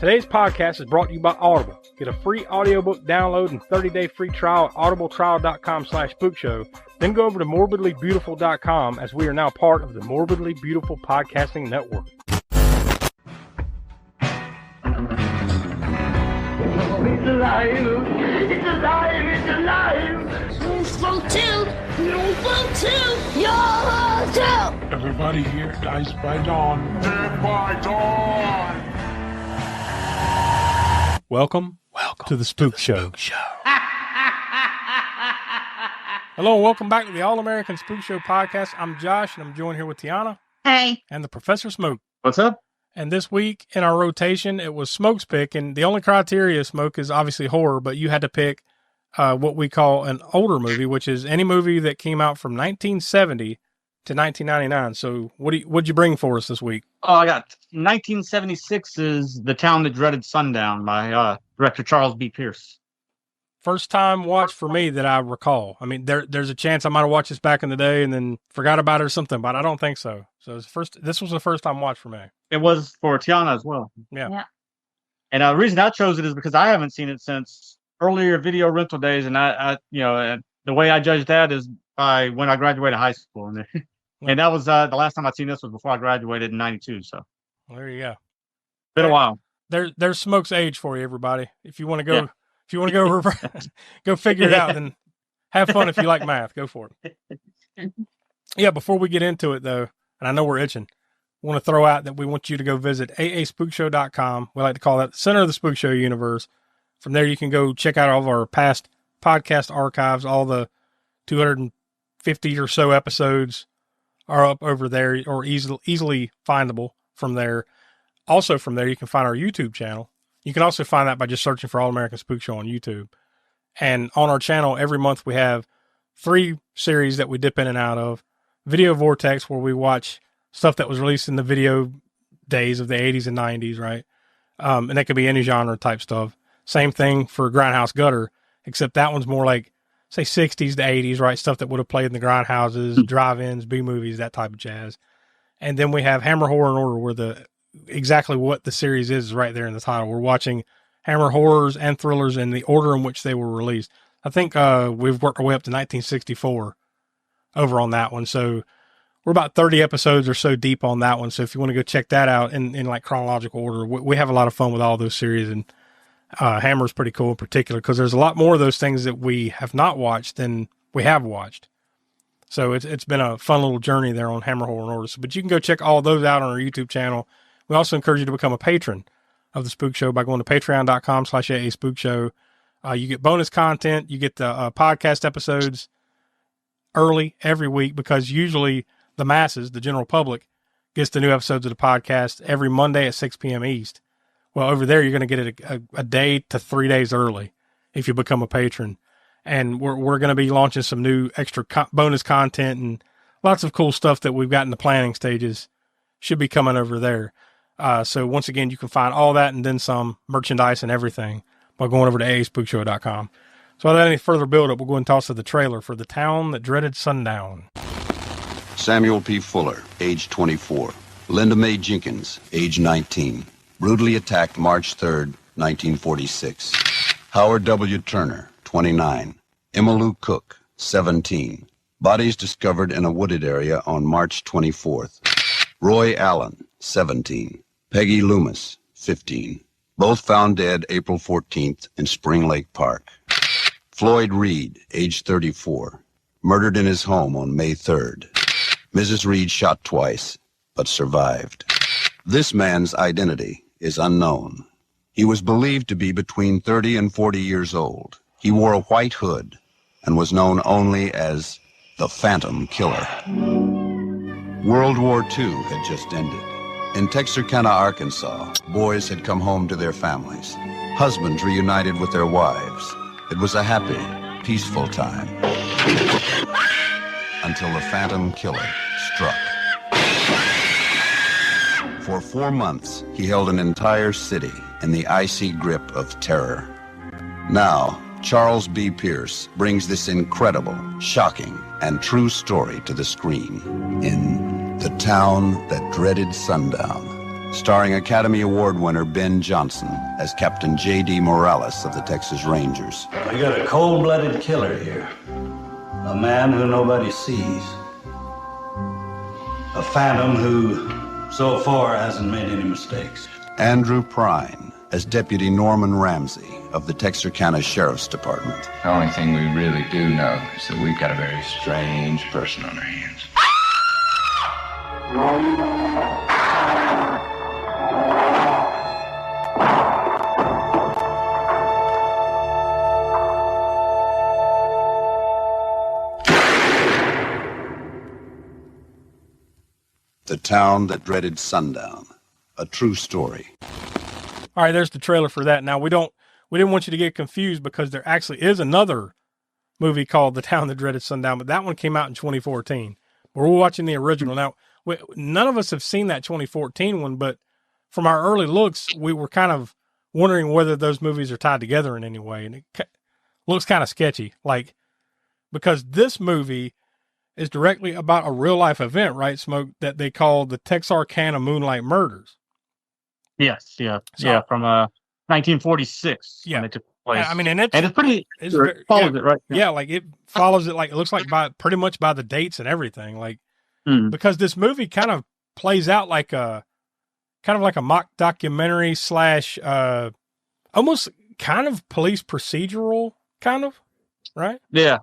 Today's podcast is brought to you by Audible. Get a free audiobook download and 30-day free trial at audibletrial.com/spookshow. Then go over to morbidlybeautiful.com as we are now part of the Morbidly Beautiful Podcasting Network. It's alive! It's alive! It's alive! No phone too! No phone too! Yo too! Everybody here dies by dawn. Dead by dawn! Welcome to the Spookshow. Hello and welcome back to the All-American Spookshow podcast. I'm Josh and I'm joined here with Tiana. Hey. And the Professor Smoke. What's up? And this week in our rotation, it was Smoke's pick. And the only criteria, Smoke, is obviously horror, but you had to pick what we call an older movie, which is any movie that came out from 1970 to 1999. So what'd you bring for us this week? Oh, I got 1976's The Town That Dreaded Sundown by director Charles B. Pierce. First time watch for me that I recall. I mean, there's a chance I might have watched this back in the day and then forgot about it or something, but I don't think so. So this was the first time watch for me. It was for Tiana as well. Yeah. And the reason I chose it is because I haven't seen it since earlier video rental days, and I the way I judge that is by when I graduated high school, and that was the last time I'd seen this was before I graduated in '92. So there you go. Been a while. There's Smoke's age for you, everybody. If you want to go. Yeah. If you want to go go figure it out, then have fun if you like math. Go for it. Yeah, before we get into it, though, and I know we're itching, I want to throw out that we want you to go visit aaspookshow.com. We like to call that the center of the Spook Show universe. From there, you can go check out all of our past podcast archives. All the 250 or so episodes are up over there or easily findable from there. Also from there, you can find our YouTube channel. You can also find that by just searching for All American Spook Show on YouTube. And on our channel, every month we have 3 series that we dip in and out of. Video Vortex, where we watch stuff that was released in the video days of the 80s and 90s, right? And that could be any genre type stuff. Same thing for Grindhouse Gutter, except that one's more like, say, 60s to 80s, right? Stuff that would have played in the grindhouses, drive-ins, B-movies, that type of jazz. And then we have Hammer Horror and Order, where exactly what the series is right there in the title. We're watching Hammer horrors and thrillers in the order in which they were released. I think we've worked our way up to 1964 over on that one. So we're about 30 episodes or so deep on that one. So if you want to go check that out in like chronological order, we have a lot of fun with all those series. And Hammer's pretty cool in particular because there's a lot more of those things that we have not watched than we have watched. So it's been a fun little journey there on Hammer Horror and Order. So, but you can go check all those out on our YouTube channel. We also encourage you to become a patron of the Spook Show by going to patreon.com/aaspookshow. You get bonus content. You get the podcast episodes early every week because usually the masses, the general public, gets the new episodes of the podcast every Monday at 6 p.m. East. Well, over there, you're going to get it a day to 3 days early if you become a patron. And we're going to be launching some new extra bonus content and lots of cool stuff that we've got in the planning stages should be coming over there. So once again, you can find all that and then some merchandise and everything by going over to aaspookshow.com. So without any further build-up, we'll go and toss to the trailer for The Town That Dreaded Sundown. Samuel P. Fuller, age 24. Linda Mae Jenkins, age 19. Brutally attacked March 3rd, 1946. Howard W. Turner, 29. Emmylou Cook, 17. Bodies discovered in a wooded area on March 24th. Roy Allen, 17. Peggy Loomis, 15. Both found dead April 14th in Spring Lake Park. Floyd Reed, age 34. Murdered in his home on May 3rd. Mrs. Reed shot twice, but survived. This man's identity is unknown. He was believed to be between 30 and 40 years old. He wore a white hood and was known only as the Phantom Killer. World War II had just ended. In Texarkana, Arkansas, boys had come home to their families. Husbands reunited with their wives. It was a happy, peaceful time. Until the Phantom Killer struck. For 4 months, he held an entire city in the icy grip of terror. Now, Charles B. Pierce brings this incredible, shocking, and true story to the screen in The Town That Dreaded Sundown, starring Academy Award winner Ben Johnson as Captain J.D. Morales of the Texas Rangers. We got a cold-blooded killer here. A man who nobody sees. A phantom who, so far, hasn't made any mistakes. Andrew Prine as Deputy Norman Ramsey of the Texarkana Sheriff's Department. The only thing we really do know is that we've got a very strange person on our hands. The Town That Dreaded Sundown, a true story. All right, there's the trailer for that. Now we didn't want you to get confused because there actually is another movie called The Town That Dreaded Sundown, but that one came out in 2014. We're watching the original. Now, none of us have seen that 2014 one, but from our early looks, we were kind of wondering whether those movies are tied together in any way. And it looks kind of sketchy, because this movie is directly about a real life event, right, Smoke, that they call the Texarkana Moonlight Murders. Yes, from 1946. Yeah. When they took place. I mean, and it's pretty, it follows it, right? Yeah, it follows it, it looks like pretty much by the dates and everything, because this movie kind of plays out like a mock documentary / almost kind of police procedural, kind of, right? Yeah.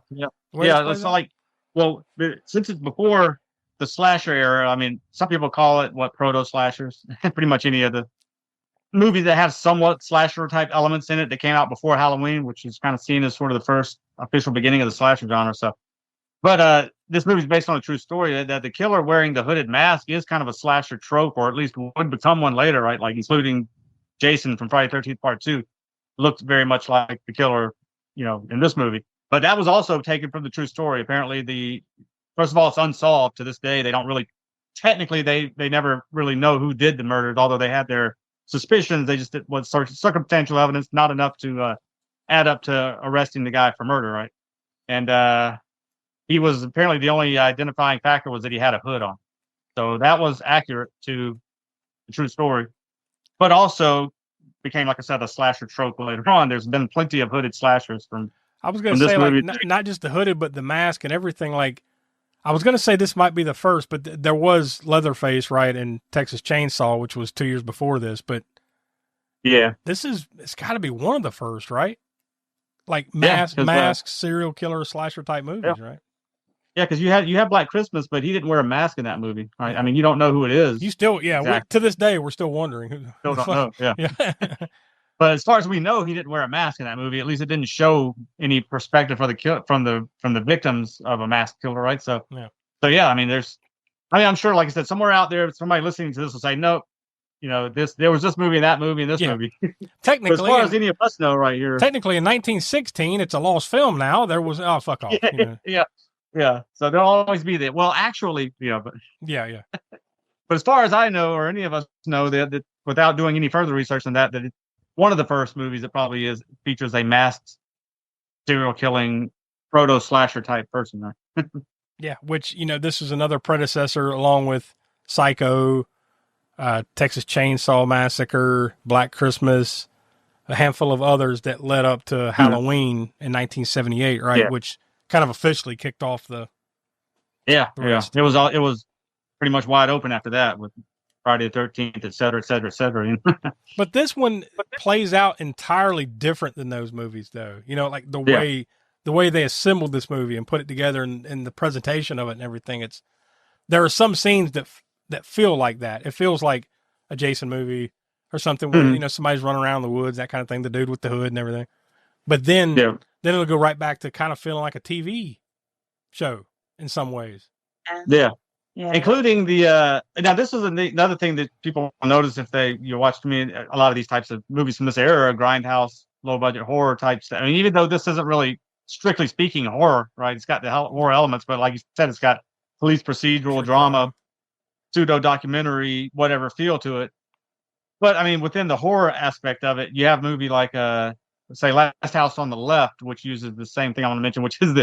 It's like, well, since it's before the slasher era, I mean, some people call it proto slashers. Pretty much any of the movies that have somewhat slasher type elements in it that came out before Halloween, which is kind of seen as sort of the first official beginning of the slasher genre. So, but this movie is based on a true story that the killer wearing the hooded mask is kind of a slasher trope, or at least would become one later, right? Like including Jason from Friday the 13th Part 2 looked very much like the killer, in this movie. But that was also taken from the true story. Apparently, first of all, it's unsolved to this day. They don't really, technically, they never really know who did the murders, although they had their suspicions. They just was circumstantial evidence, not enough to add up to arresting the guy for murder, right? And he was apparently the only identifying factor was that he had a hood on. So that was accurate to the true story. But also became, like I said, a slasher trope later on. There's been plenty of hooded slashers from. I was going to say, not just the hooded, but the mask and everything. I was going to say this might be the first, but there was Leatherface, right, and Texas Chainsaw, which was 2 years before this. But yeah, it's got to be one of the first, right? Mask, serial killer, slasher type movies, right? Yeah, because you have Black Christmas, but he didn't wear a mask in that movie, right? I mean, you don't know who it is. You still, exactly. To this day, we're still wondering. Still don't know, yeah. But as far as we know, he didn't wear a mask in that movie. At least it didn't show any perspective for from the victims of a masked killer, right? So yeah. I mean, I'm sure, like I said, somewhere out there, somebody listening to this will say, no, there was this movie and that movie and this movie. Technically, but as far as any of us know, right here, technically in 1916, it's a lost film now. There was fuck off. Yeah. So there'll always be that. Well, actually, but yeah. But as far as I know, or any of us know, that without doing any further research on that it's one of the first movies that probably features a masked serial killing proto slasher type person. Right? Yeah, which this is another predecessor along with Psycho, Texas Chainsaw Massacre, Black Christmas, a handful of others that led up to Halloween in 1978, right? Yeah. Which kind of officially kicked off the rest. It was pretty much wide open after that with Friday the 13th, et cetera, et cetera, et cetera. But this one plays out entirely different than those movies, though. The way they assembled this movie and put it together and the presentation of it and everything. There are some scenes that feel like that. It feels like a Jason movie or something where somebody's running around in the woods, that kind of thing. The dude with the hood and everything. But then it'll go right back to kind of feeling like a TV show in some ways. Yeah. Including the now this is another thing that people notice if you watch a lot of these types of movies from this era, grindhouse, low budget horror type stuff. I mean, even though this isn't really strictly speaking horror, right? It's got the horror elements, but like you said, it's got police procedural drama, pseudo documentary, whatever feel to it. But I mean, within the horror aspect of it, you have a movie like say Last House on the Left, which uses the same thing I want to mention, which is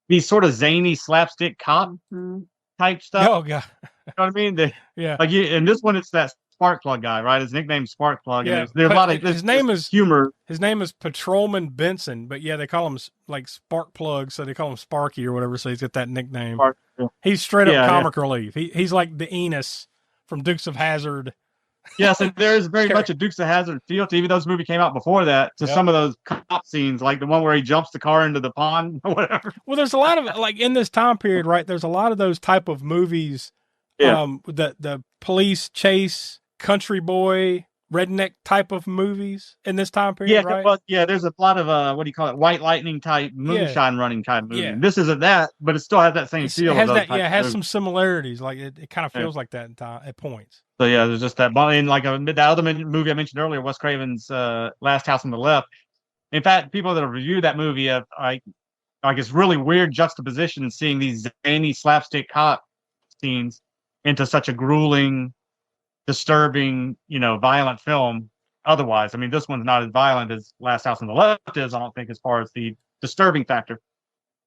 these sort of zany slapstick cop type stuff. Oh god, you know what I mean? Yeah. Like in this one, it's that spark plug guy, right? His nickname's Spark Plug. Yeah, And there's a lot of his name is humor. His name is Patrolman Benson, but yeah, they call him like Spark Plug, so they call him Sparky or whatever. So he's got that nickname. Spark, yeah. He's straight up comic relief. He's like the Enos from Dukes of Hazzard. Yes, and there is very much a Dukes of Hazzard feel to, even though this movie came out before that, to some of those cop scenes, like the one where he jumps the car into the pond or whatever. Well, there's a lot of like in this time period, right? There's a lot of those type of movies. The police chase, country boy, redneck type of movies in this time period, right? Well, there's a lot of what do you call it, white lightning type, moonshine running type movie. Yeah. This isn't that, but it still has that same feel. It has that, it has some similarities. Like it kind of feels like that in time at points. So yeah, there's just that. And like that other movie I mentioned earlier, Wes Craven's Last House on the Left. In fact, people that have reviewed that movie have like it's really weird juxtaposition seeing these zany slapstick cop scenes into such a grueling, disturbing, violent film. Otherwise, I mean, this one's not as violent as Last House on the Left is, I don't think, as far as the disturbing factor.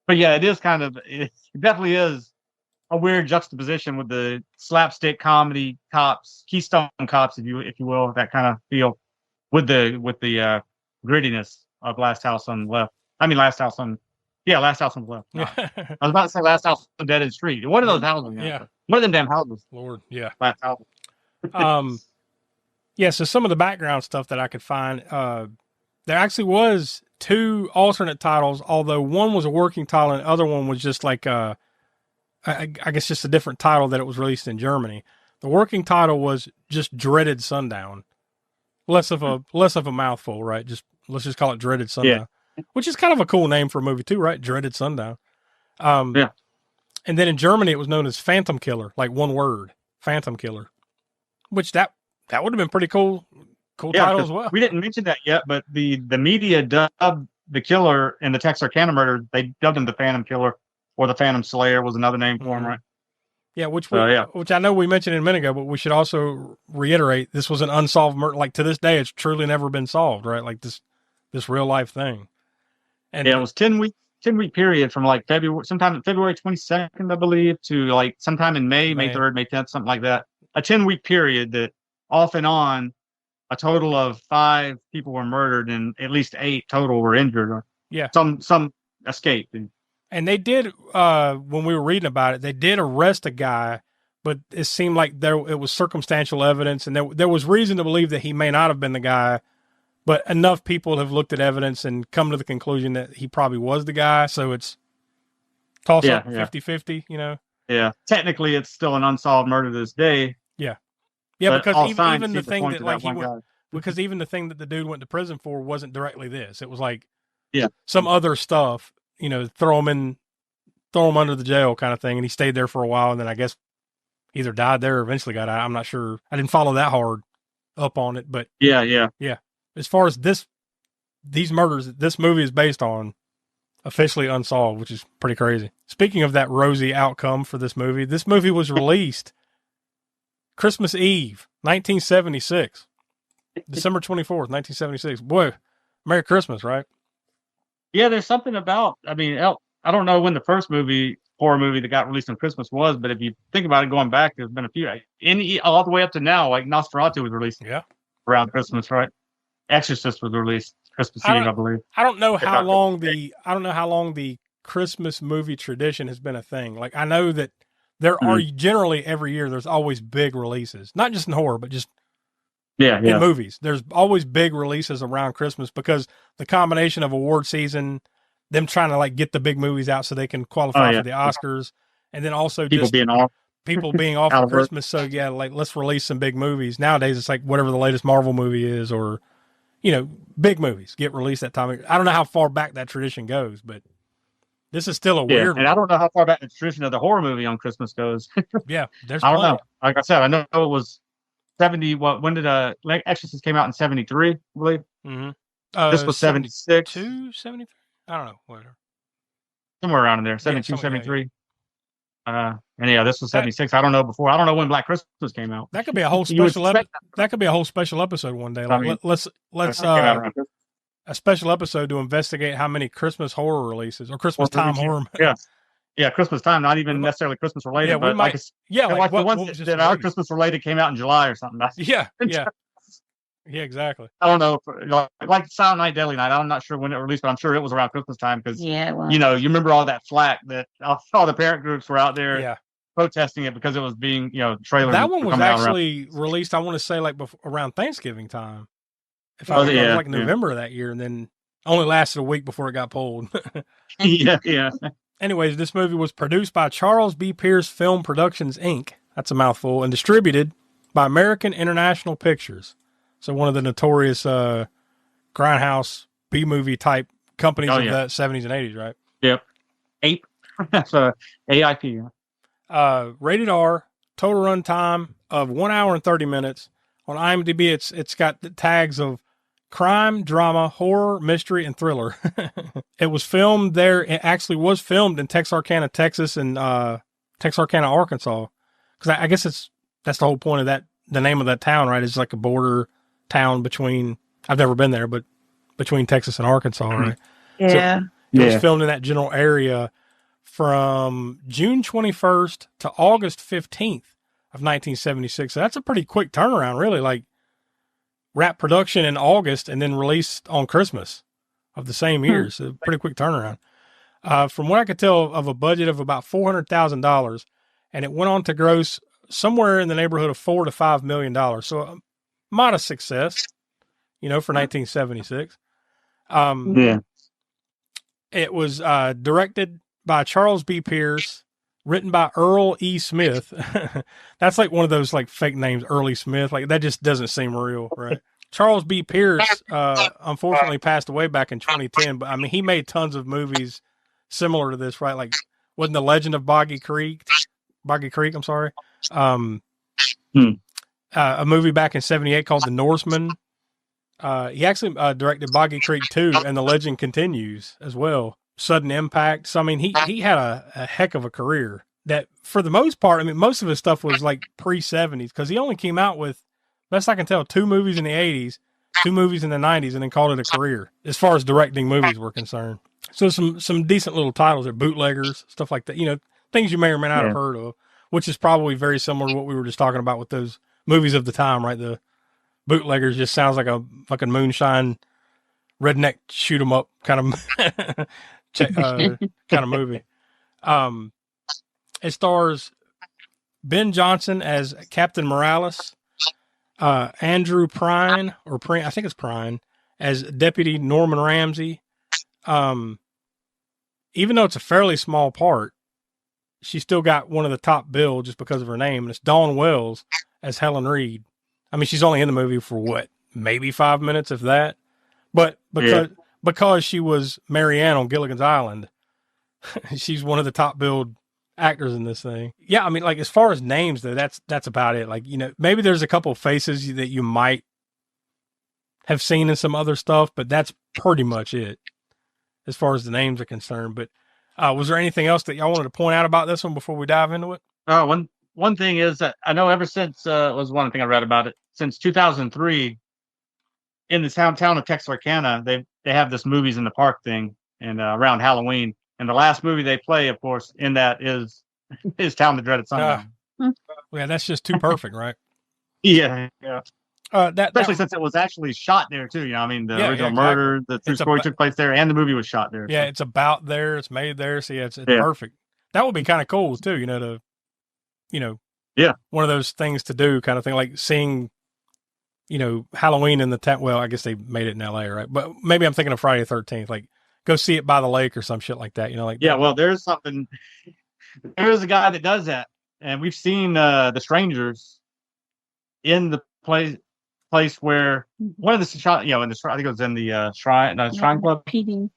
But yeah, it is it definitely is a weird juxtaposition with the slapstick comedy cops, Keystone Cops, if you will, that kind of feel with the grittiness of Last House on the Left. I mean, Last House on the Left. No. I was about to say Last House on Dead End Street. One of those houses. Yeah. One of them damn houses. Lord, yeah. Last house. Yeah, so some of the background stuff that I could find, there actually was 2 alternate titles, although one was a working title and the other one was just like, I guess just a different title that it was released in Germany. The working title was just Dreaded Sundown. Less of a mouthful, right? Let's just call it Dreaded Sundown, which is kind of a cool name for a movie too, right? Dreaded Sundown. And then in Germany, it was known as Phantom Killer, like one word, Phantom Killer, which that would have been pretty cool title as well. We didn't mention that yet, but the media dubbed the killer in the Texarkana murder, they dubbed him the Phantom Killer, or the Phantom Slayer was another name for him, right? Yeah, which I know we mentioned a minute ago, but we should also reiterate this was an unsolved murder. Like to this day, it's truly never been solved, right? Like this real life thing. And it was 10-week period from like sometime February 22nd, I believe, to like sometime in May 3rd, May 10th, something like that. A 10-week period that off and on, a total of 5 people were murdered and at least 8 total were injured. Yeah. Some escaped. And they did, when we were reading about it, they did arrest a guy, but it seemed like it was circumstantial evidence, and there was reason to believe that he may not have been the guy, but enough people have looked at evidence and come to the conclusion that he probably was the guy, so it's toss up 50-50, Yeah, technically it's still an unsolved murder to this day. Yeah. Yeah, because even the thing that even the thing that the dude went to prison for wasn't directly this. It was like some other other stuff, throw him under the jail kind of thing. And he stayed there for a while. And then I guess either died there or eventually got out. I'm not sure. I didn't follow that hard up on it, but yeah. As far as these murders, this movie is based on officially unsolved, which is pretty crazy. Speaking of that rosy outcome for this movie was released Christmas Eve, 1976, December 24th, 1976. Boy, Merry Christmas, right? Yeah, there's something about, I don't know when the first horror movie that got released on Christmas was, but if you think about it going back, there's been a few, all the way up to now, like Nosferatu was released around Christmas, right? Exorcist was released Christmas Eve, I believe. I don't know how long the Christmas movie tradition has been a thing. Like, I know that there are generally every year, there's always big releases, not just in horror, but just in movies. There's always big releases around Christmas because the combination of award season, them trying to like get the big movies out so they can qualify for the Oscars, and then also people being off for Christmas. So yeah, like let's release some big movies. Nowadays, it's like whatever the latest Marvel movie is, or big movies get released that time. I don't know how far back that tradition goes, but this is still a weird one. And I don't know how far back the tradition of the horror movie on Christmas goes. Yeah, I don't know. Like I said, I know it was 70. When did Exorcist came out in 73? I believe. Mm-hmm. This was 76. 73. I don't know. Whatever. Somewhere around in there, 72, 73. And this was 76. I don't know when Black Christmas came out. That could be a whole special that could be a whole special episode one day. Like, let's a special episode to investigate how many Christmas horror releases or Christmas time horror. Christmas time, not even necessarily Christmas related, Yeah, we but might. Yeah, like the what ones was just that are released. Christmas related came out in July or something. Yeah, yeah, exactly. I don't know, like Silent Night, Deadly Night. I'm not sure when it released, but I'm sure it was around Christmas time because well. you remember all that flack that all the parent groups were out there Yeah, protesting it because it was being trailer. that one was actually released. I want to say like around Thanksgiving time. If I remember, it was like November of that year, and then only lasted a week before it got pulled. yeah. Anyways, this movie was produced by Charles B. Pierce Film Productions, Inc. That's a mouthful, and distributed by American International Pictures. So one of the notorious grindhouse B-movie type companies of the 70s and 80s, right? Yep. APE. That's AIP. Rated R, total runtime of 1 hour and 30 minutes. On IMDb, it's got the tags of crime, drama, horror, mystery, and thriller. It was filmed there. It actually was filmed in Texarkana, Texas, and Texarkana, Arkansas. Because I guess that's the whole point of that. The name of that town, right? It's like a border town between. I've never been there, but between Texas and Arkansas, right? Yeah. So it was filmed in that general area from June 21st to August 15th of 1976. So that's a pretty quick turnaround, really. Like, wrap production in August and then released on Christmas of the same year. So pretty quick turnaround. From what I could tell, of a budget of about $400,000, and it went on to gross somewhere in the neighborhood of $4 to $5 million. So a modest success, for 1976. It was directed by Charles B. Pierce, written by Earl E. Smith. That's like one of those like fake names, Early Smith. Like that just doesn't seem real, right? Charles B. Pierce, unfortunately passed away back in 2010, but I mean, he made tons of movies similar to this, right? Like, wasn't The Legend of Boggy Creek, I'm sorry. A movie back in 78 called The Norseman. He actually directed Boggy Creek 2 and The Legend Continues as well. Sudden Impact. So, I mean, he had a heck of a career that for the most part, I mean, most of his stuff was like pre-70s because he only came out with, best I can tell, 2 movies in the 80s, 2 movies in the 90s, and then called it a career as far as directing movies were concerned. So some decent little titles there, Bootleggers, stuff like that, things you may or may not have heard of, which is probably very similar to what we were just talking about with those movies of the time, right? The Bootleggers just sounds like a fucking moonshine, redneck shoot 'em up kind of kind of movie. It stars Ben Johnson as Captain Morales, Andrew Prine, I think it's Prine, as Deputy Norman Ramsey. Even though it's a fairly small part, she still got one of the top bill just because of her name, and it's Dawn Wells as Helen Reed. I mean, she's only in the movie for what, maybe 5 minutes, if that. But because she was Marianne on Gilligan's Island, she's one of the top billed actors in this thing. Yeah, I mean, like as far as names though, that's about it. Like, maybe there's a couple of faces that you might have seen in some other stuff, but that's pretty much it as far as the names are concerned. But was there anything else that y'all wanted to point out about this one before we dive into it? One thing is that I know ever since was one thing I read about it, since 2003 in the town of Texarkana, they have this movies in the park thing and around Halloween. And the last movie they play, of course, in that is Town That Dreaded Sundown. Yeah, that's just too perfect, right? Yeah. Especially since it was actually shot there too. The original murder, the true story took place there, and the movie was shot there. Yeah, so. It's about there, it's made there. So yeah, it's perfect. That would be kind of cool too. One of those things to do, kind of thing, like seeing, Halloween in the town. Well, I guess they made it in LA, right? But maybe I'm thinking of Friday the 13th, like go see it by the lake or some shit like that. Well, there's something. There's a guy that does that, and we've seen The Strangers in the place where one of the shot, in the I think it was in the shrine club, PD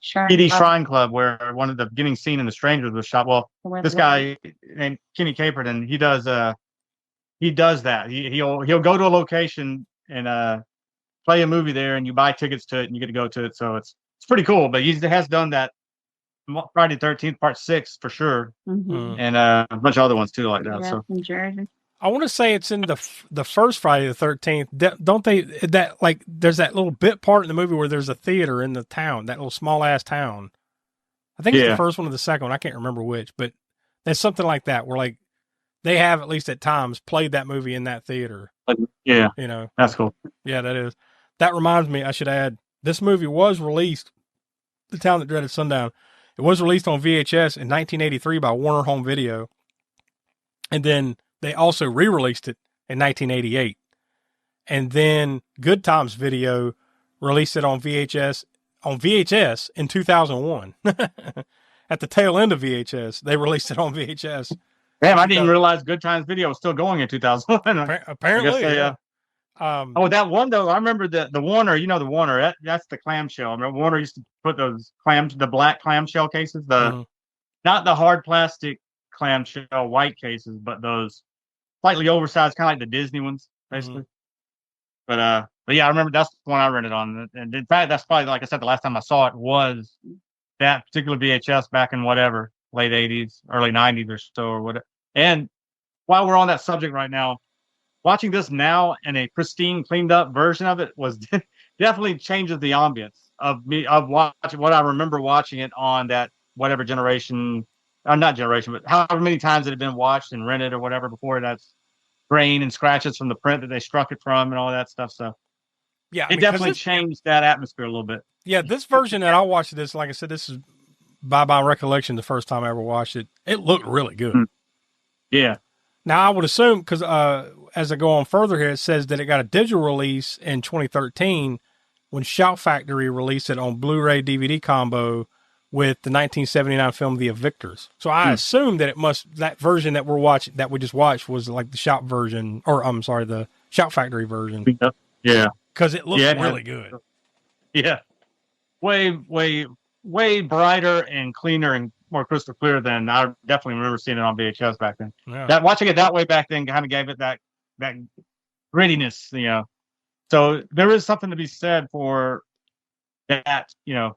Shrine Club, where one of the beginning scene in The Strangers was shot. Well, this guy named Kenny Caperton, he does that. He'll go to a location and play a movie there, and you buy tickets to it, and you get to go to it. So it's pretty cool. But he has done that Friday the 13th Part 6 for sure, and a bunch of other ones too like that. Yeah, so in Jersey. I want to say it's in the first Friday the 13th. Don't they? That like there's that little bit part in the movie where there's a theater in the town, that little small ass town. I think it's the first one or the second one. I can't remember which, but It's something like that where like they have at least at times played that movie in that theater. Yeah, You know, that's cool. yeah, that is. That reminds me, I should add, this movie was released, The Town That Dreaded Sundown. It was released on VHS in 1983 by Warner Home Video. And then they also re-released it in 1988. And then Good Times Video released it on VHS in 2001. At the tail end of VHS, they released it on VHS. Damn, I didn't realize Good Times Video was still going in 2001. Apparently, yeah. That one though, I remember the Warner. You know the Warner. That's the clamshell. I remember Warner used to put those the black clamshell cases, not the hard plastic clamshell white cases, but those slightly oversized, kind of like the Disney ones, basically. But yeah, I remember that's the one I rented on. And in fact, that's probably, like I said, the last time I saw it was that particular VHS back in whatever, late 80s, early 90s or so, or whatever. And while we're on that subject right now, watching this now in a pristine, cleaned up version of it was definitely changes the ambience of watching what I remember watching it on that whatever generation, not generation, but however many times it had been watched and rented or whatever before that's grain and scratches from the print that they struck it from and all that stuff. So yeah, it definitely changed that atmosphere a little bit. Yeah, this version that I watched this, like I said, this is by my recollection the first time I ever watched it. It looked really good. Yeah. Now I would assume, because as I go on further here, it says that it got a digital release in 2013 when Shout Factory released it on Blu-ray DVD combo with the 1979 film The Evictors. So I assume that that version that we just watched was like the Shout version, or I'm sorry, the Shout Factory version. Yeah. Because it looked really good. Yeah. Way brighter and cleaner and more crystal clear than I definitely remember seeing it on VHS back then. Yeah. Watching it that way back then kind of gave it that grittiness, you know. So there is something to be said for that, you know,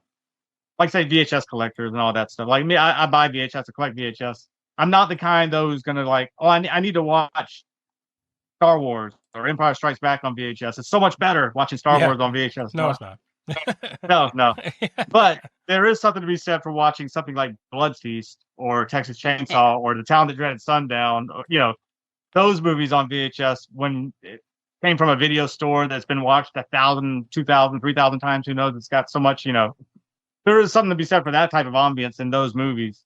like say VHS collectors and all that stuff. Like me, I buy VHS to collect VHS. I'm not the kind though who's gonna like, oh, I need to watch Star Wars or Empire Strikes Back on VHS. It's so much better watching Star Wars on VHS. No, it's not. No. But there is something to be said for watching something like Blood Feast or Texas Chainsaw or The Town That Dreaded Sundown, or, you know, those movies on VHS when it came from a video store that's been watched 1,000, 2,000, 3,000 times. Who knows? It's got so much, you know. There is something to be said for that type of ambience in those movies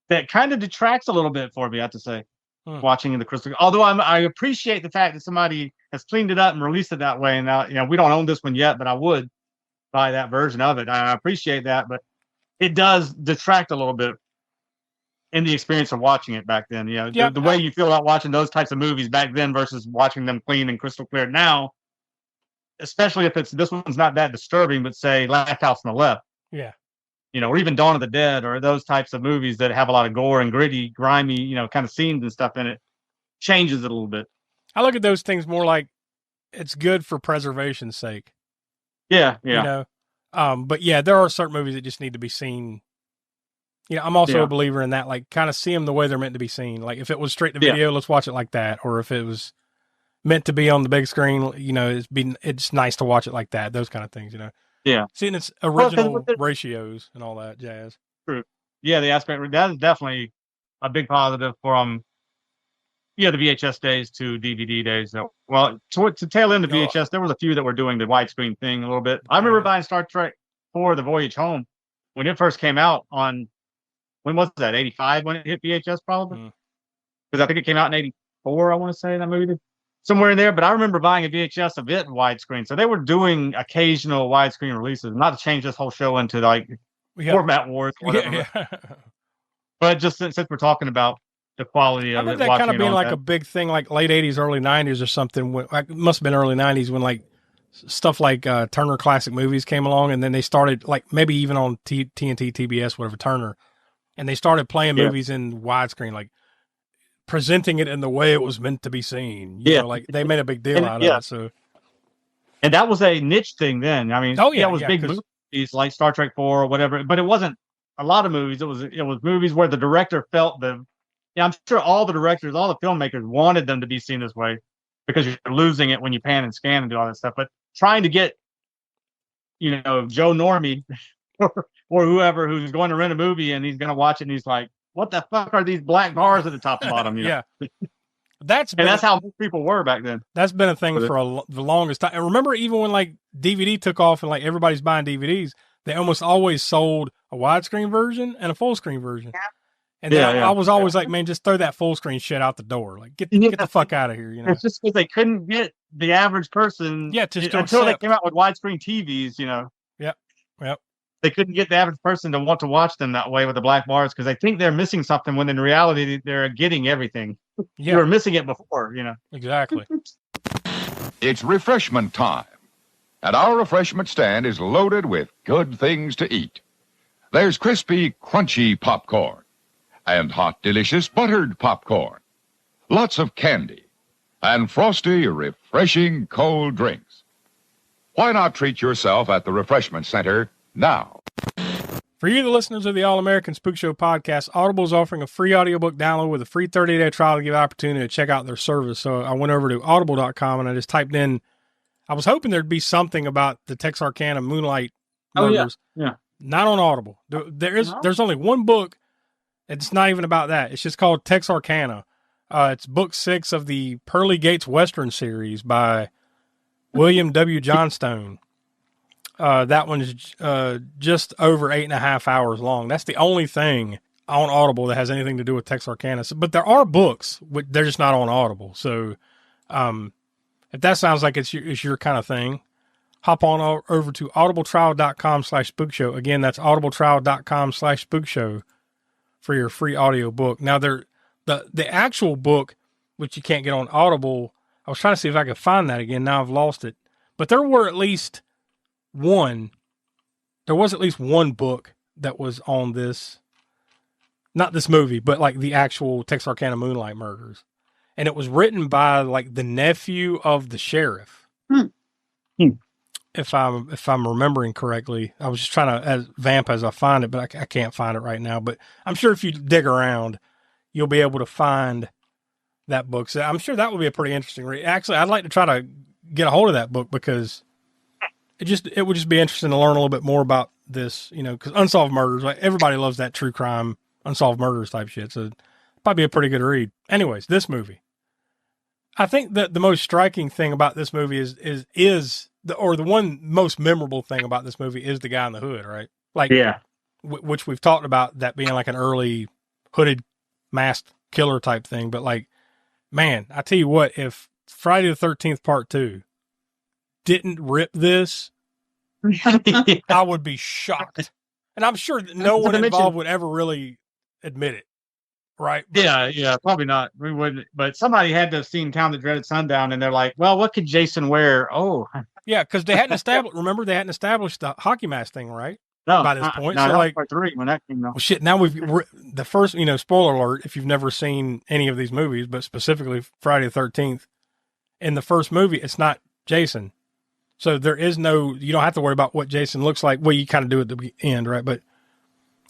that kind of detracts a little bit for me, I have to say, watching in the crystal. Although I appreciate the fact that somebody has cleaned it up and released it that way. And now, you know, we don't own this one yet, but I would buy that version of it. I appreciate that, but it does detract a little bit in the experience of watching it back then. You know, the way you feel about watching those types of movies back then versus watching them clean and crystal clear now, especially if this one's not that disturbing, but say Last House on the Left. Yeah. You know, or even Dawn of the Dead or those types of movies that have a lot of gore and gritty, grimy, you know, kind of scenes and stuff in it, changes it a little bit. I look at those things more like it's good for preservation's sake. Yeah. You know, but yeah, there are certain movies that just need to be seen. You know, I'm also a believer in that, like kind of see them the way they're meant to be seen. Like if it was straight to video, let's watch it like that. Or if it was meant to be on the big screen, you know, it's nice to watch it like that. Those kind of things, you know. Yeah. Seeing its original ratios and all that jazz. True. Yeah, the aspect that is definitely a big positive from the VHS days to DVD days. Well, to tail end of VHS, there was a few that were doing the widescreen thing a little bit. I remember buying Star Trek IV: The Voyage Home when it first came out on, when was that, 85 when it hit VHS probably? Because I think it came out in 84, I want to say, that movie did. Somewhere in there, but I remember buying a VHS of it in widescreen. So they were doing occasional widescreen releases, not to change this whole show into like format wars or whatever. Yeah. But just since we're talking about the quality of it. That kind of being like a big thing, like late 80s, early 90s or something. It must have been early 90s when like stuff like Turner Classic Movies came along, and then they started like maybe even on TNT, TBS, whatever, Turner, and they started playing movies in widescreen, like presenting it in the way it was meant to be seen. You know, like they made a big deal out of it. So, and that was a niche thing then. I mean, it was big movies like Star Trek 4 or whatever, but it wasn't a lot of movies. It was movies where the director felt I'm sure all the directors, all the filmmakers wanted them to be seen this way because you're losing it when you pan and scan and do all that stuff. But trying to get, Joe Normie or whoever who's going to rent a movie and he's going to watch it and he's like, what the fuck are these black bars at the top and bottom? You know? Yeah. That's how most people were back then. That's been a thing for the longest time. And remember, even when like DVD took off and like everybody's buying DVDs, they almost always sold a widescreen version and a full screen version. And I was always like, man, just throw that full screen shit out the door. Like, get the fuck out of here. You know, it's just because they couldn't get the average person until they came out with widescreen TVs. You know, yep. They couldn't get the average person to want to watch them that way with the black bars because they think they're missing something when in reality they're getting everything. You were missing it before, you know. Exactly. It's refreshment time, and our refreshment stand is loaded with good things to eat. There's crispy, crunchy popcorn and hot, delicious buttered popcorn, lots of candy, and frosty, refreshing cold drinks. Why not treat yourself at the Refreshment Center now? For you, the listeners of the All-American Spook Show podcast, Audible is offering a free audiobook download with a free 30-day trial to give opportunity to check out their service. So I went over to audible.com and I just typed in, I was hoping there'd be something about the Texarkana Moonlight murders. Yeah. Not on Audible. There's only one book. It's not even about that. It's just called Texarkana. It's book 6 of the Pearly Gates Western series by William W. Johnstone. That one's just over 8.5 hours long. That's the only thing on Audible that has anything to do with Texarkana. But there are books, they're just not on Audible. So if that sounds like it's your kind of thing, hop on over to audibletrial.com/spookshow. Again, that's audibletrial.com/spookshow for your free audio book. Now, the actual book, which you can't get on Audible, I was trying to see if I could find that again. Now I've lost it. But there was at least one book that was on this, not this movie, but like the actual Texarkana Moonlight murders. And it was written by like the nephew of the sheriff. If I'm remembering correctly. I was just trying to vamp as I find it, but I can't find it right now. But I'm sure if you dig around, you'll be able to find that book. So I'm sure that would be a pretty interesting read. Actually, I'd like to try to get a hold of that book because it would just be interesting to learn a little bit more about this, you know, because unsolved murders, like everybody loves that true crime, unsolved murders type shit. So it'd probably be a pretty good read. Anyways, this movie, I think that the most striking thing about this movie is the one most memorable thing about this movie is the guy in the hood, right? Like, which we've talked about that being like an early hooded masked killer type thing. But like, man, I tell you what, if Friday the 13th Part 2 didn't rip this, I would be shocked. And I'm sure that no one involved would ever really admit it. Right? Yeah, probably not. We wouldn't. But somebody had to have seen Town That Dreaded Sundown, and they're like, "Well, what could Jason wear?" Oh, yeah, because they hadn't established. Remember, they hadn't established the hockey mask thing, right? No, by this point. No, so like Part 3 when that came out. Well, shit. Now the first. You know, spoiler alert if you've never seen any of these movies, but specifically Friday the 13th. In the first movie, it's not Jason, so there is no. You don't have to worry about what Jason looks like. Well, you kind of do at the end, right? But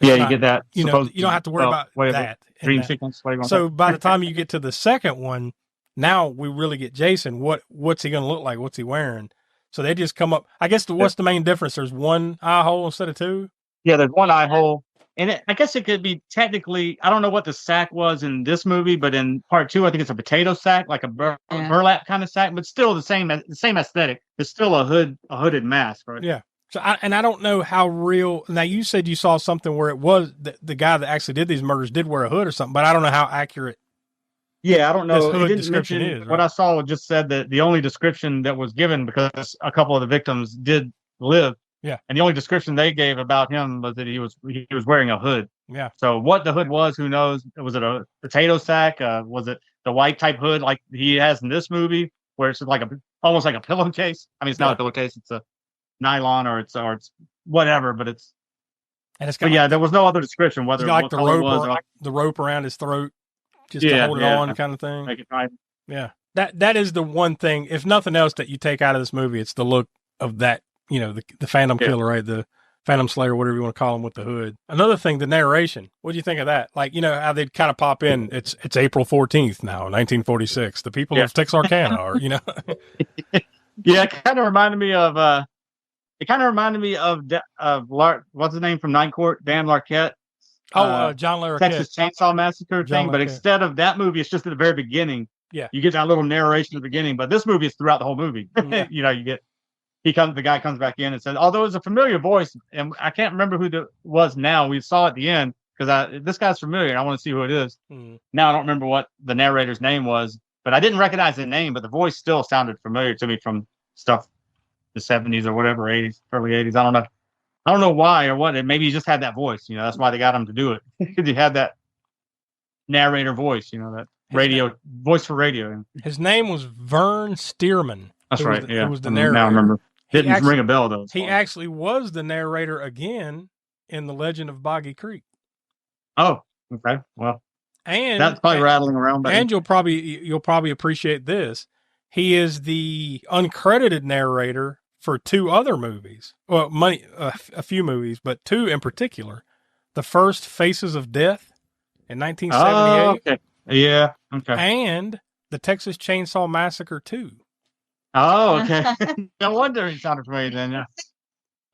yeah, you get that. You know, you don't have to worry about that. Dream sequence. So by the time you get to the second one, now we really get Jason. What's he going to look like? What's he wearing? So they just come up. I guess what's the main difference? There's one eye hole instead of two. Yeah, there's one eye hole, and I guess it could be technically. I don't know what the sack was in this movie, but in Part 2, I think it's a potato sack, like a burlap kind of sack, but still the same aesthetic. It's still a hooded mask, right? Yeah. So I don't know how real. Now you said you saw something where it was the guy that actually did these murders did wear a hood or something, but I don't know how accurate. Yeah, I don't know. This hood description is right? What I saw just said that the only description that was given because a couple of the victims did live. Yeah, and the only description they gave about him was that he was wearing a hood. Yeah. So what the hood was, who knows? Was it a potato sack? Was it the white type hood like he has in this movie, where it's like almost like a pillowcase? I mean, it's not a pillowcase; it's a nylon or it's whatever, but it's. And it's got there was no other description whether like the rope the rope around his throat, just to hold it on, kind of thing. Make it tight. Yeah, that is the one thing, if nothing else, that you take out of this movie. It's the look of that. You know, the Phantom Killer, right? The Phantom Slayer, whatever you want to call him, with the hood. Another thing, the narration. What do you think of that? Like, you know, how they'd kind of pop in. It's April 14th now, 1946. The people of Texarkana are, you know. Yeah, it kind of reminded me of. It kind of reminded me of what's his name from Night Court, Dan Larquette. John Larroquette. Texas Chainsaw Massacre John thing, but Larroquette. instead of that movie, it's just at the very beginning. Yeah. You get that little narration at the beginning, but this movie is throughout the whole movie. Yeah. The guy comes back in and says, although it's a familiar voice, and I can't remember who it was now. We saw at the end because this guy's familiar. I want to see who it is. Now I don't remember what the narrator's name was, but I didn't recognize the name, but the voice still sounded familiar to me from stuff the 70s or whatever, 80s, early 80s. I don't know why or what. Maybe he just had that voice. That's why they got him to do it. Because he had that narrator voice, that radio voice for radio. His name was Vern Stearman. That's right. It was the narrator. Now I remember. Didn't ring a bell though. He actually was the narrator again in The Legend of Boggy Creek. Oh, okay. Well, and that's probably rattling around. And you'll probably appreciate this. He is the uncredited narrator for 2 other movies. Well, a few movies, but 2 in particular. The first, Faces of Death in 1978. Oh, okay. Yeah. Okay. And the Texas Chainsaw Massacre 2. Oh, okay. No wonder he sounded familiar then. Yeah.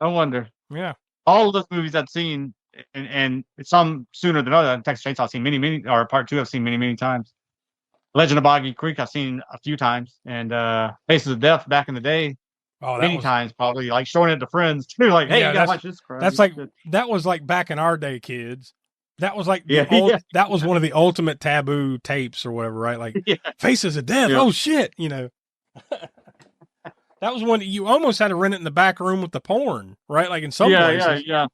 No wonder. Yeah. All of those movies I've seen, and some sooner than others. Texas Chainsaw I've seen many, or Part 2 I've seen many times. Legend of Boggy Creek I've seen a few times, and Faces of Death back in the day, many times probably, like showing it to friends too. Like, hey, you gotta watch this crap. That was like back in our day, kids. That was like that was one of the ultimate taboo tapes or whatever, right? Like Faces of Death. Yeah. Oh shit, That was one that you almost had to rent it in the back room with the porn, right? Like in some places. Yeah.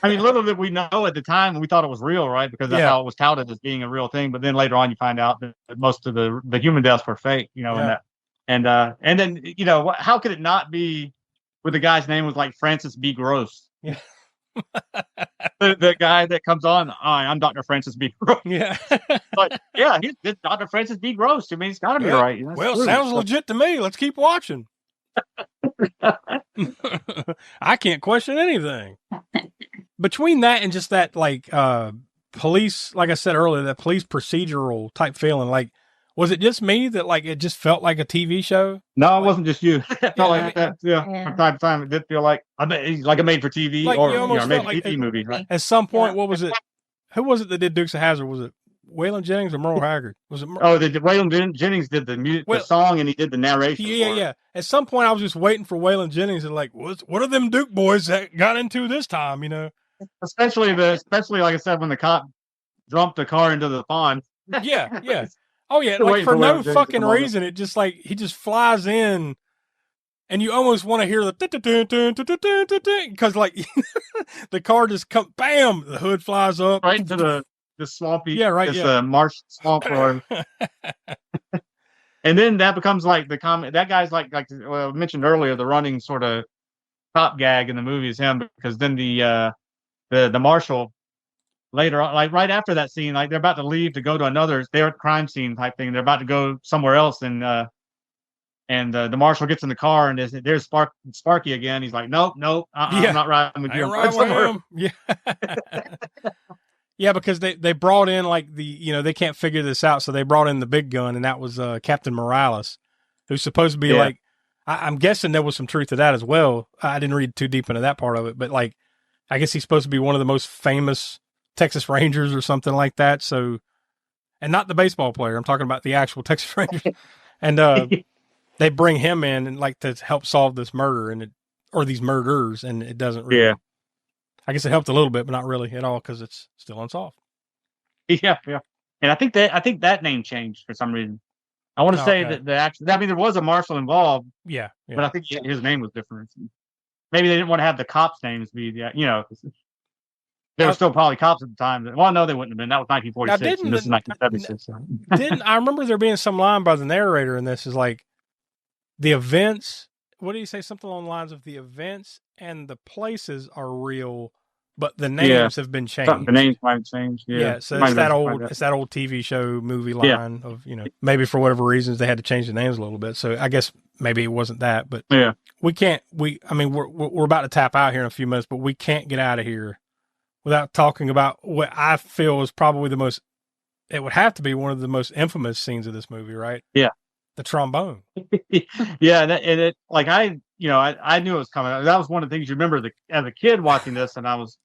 I mean, little did we know at the time, we thought it was real, right? Because that's how it was touted as being a real thing. But then later on, you find out that most of the human deaths were fake, and then how could it not be? Where the guy's name was like Francis B. Gross. Yeah. the guy that comes on, hi, I'm Dr. Francis B. Gross. Yeah. But yeah, he's Dr. Francis B. Gross. I mean, it's got to be right. Well, sounds legit to me. Let's keep watching. I can't question anything. Between that and just that, like, police, like I said earlier, that police procedural type feeling, like, was it just me that, like, it just felt like a TV show? No, it wasn't just you. It felt like that. Yeah. From time to time, it did feel like a made-for-TV like, or a made-for-TV movie. Right? At some point, what was it? Who was it that did Dukes of Hazzard? Was it Waylon Jennings or Merle Haggard? Was it? Waylon Jennings did the music, the song, and he did the narration. Yeah. At some point, I was just waiting for Waylon Jennings and like, what are them Duke boys that got into this time? Especially like I said, when the cop dumped the car into the pond. Yeah. Oh yeah, like for no fucking reason, it just like he just flies in, and you almost want to hear the because like the car just comes, bam, the hood flies up right into the swampy, marsh swamp road. And then that becomes like the comment. That guy's like I mentioned earlier, the running sort of top gag in the movie is him, because then the marshal later on, like right after that scene, like they're about to leave to go to they're at crime scene type thing. They're about to go somewhere else, and the marshal gets in the car, and there's Sparky again. He's like, nope, I'm not riding with you. Yeah, because they brought in like they can't figure this out, so they brought in the big gun, and that was Captain Morales, who's supposed to be like, I'm guessing there was some truth to that as well. I didn't read too deep into that part of it, but like, I guess he's supposed to be one of the most famous Texas Rangers or something like that. So, and not the baseball player. I'm talking about the actual Texas Rangers. And they bring him in and like to help solve this murder or these murders, and it doesn't really. Yeah. I guess it helped a little bit, but not really at all because it's still unsolved. Yeah. And I think that name changed for some reason. I want to say that there was a marshal involved. Yeah. But I think his name was different. Maybe they didn't want to have the cops' names be, there were still probably cops at the time. Well, no, they wouldn't have been. That was 1946, and this is 1976. I remember there being some line by the narrator in this is like, the events, what do you say? Something along the lines of the events and the places are real, but the names have been changed. The names might have changed. Yeah. So it's that old TV show movie line of, maybe for whatever reasons they had to change the names a little bit. So I guess maybe it wasn't that, but we're about to tap out here in a few minutes, but we can't get out of here without talking about what I feel is probably it would have to be one of the most infamous scenes of this movie, right? Yeah. The trombone. Yeah. I knew it was coming. That was one of the things you remember as a kid watching this, and I was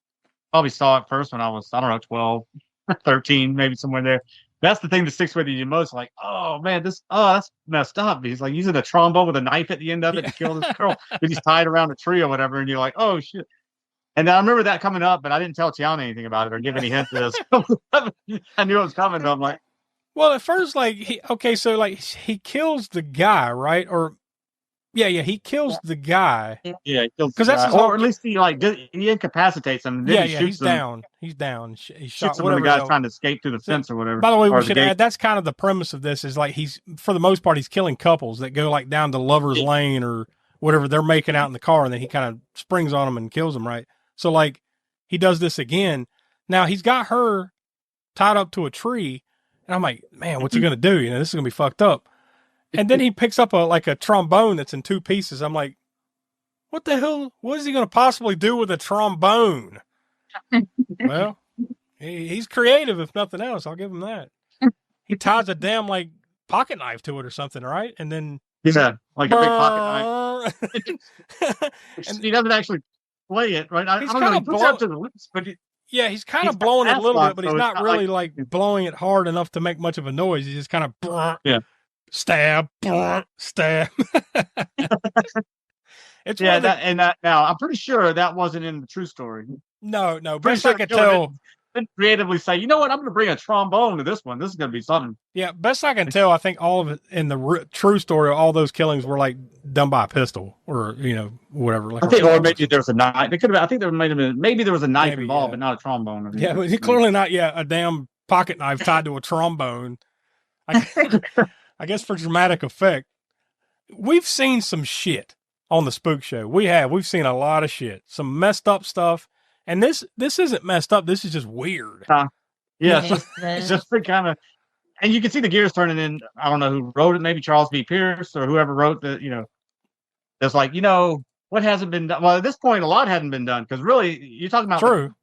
probably saw it first when I was, I don't know, 12, 13, maybe somewhere there. That's the thing that sticks with you the most. Like, oh man, that's messed up. He's like using a trombone with a knife at the end of it to kill this girl. And he's tied around a tree or whatever, and you're like, oh shit. And I remember that coming up, but I didn't tell Tiana anything about it or give any hints to this. I knew it was coming, but I'm like, well, at first, like, so like he kills the guy, right? Or he kills the guy. Yeah, he kills 'Cause the that's guy. his or at least he incapacitates him. And then he shoots he's him. down. He's down. He shot Shoots him when the guy's trying to escape through the fence or whatever. By the way, or we the should gate. add that's kind of the premise of this. Is like he's for the most part he's killing couples that go like down to Lover's Lane or whatever. They're making out in the car, and then he kind of springs on them and kills them. Right. So like he does this again. Now he's got her tied up to a tree. And I'm like, man, what's he going to do? You know, this is going to be fucked up. And then he picks up a trombone that's in two pieces. I'm like, what the hell? What is he going to possibly do with a trombone? Well, he's creative, if nothing else. I'll give him that. He ties a damn like pocket knife to it or something, right? And then yeah, like a big pocket knife. And he doesn't actually play it, right? I don't know. He puts it up to the lips, but he's kind of blowing it a little bit, but he's not really like blowing it hard enough to make much of a noise. He's just kind of stab, stab. It's now I'm pretty sure that wasn't in the true story. No. Best I can tell. Then creatively say, you know what? I'm going to bring a trombone to this one. This is going to be something. Yeah, best I can tell, I think all of it in the true story, all those killings were like done by a pistol or whatever. Like I think, or maybe there was a knife. It could have. I think there might have been. Maybe there was a knife involved, but not a trombone. Yeah, but clearly not. Yeah, a damn pocket knife tied to a trombone. I guess for dramatic effect. We've seen some shit on the Spook Show. We've seen a lot of shit, some messed up stuff. And this isn't messed up. This is just weird. It's just kind of, and you can see the gears turning in. I don't know who wrote it. Maybe Charles B. Pierce or whoever wrote the. It's like what hasn't been done. Well, at this point, a lot hadn't been done because really, you're talking about true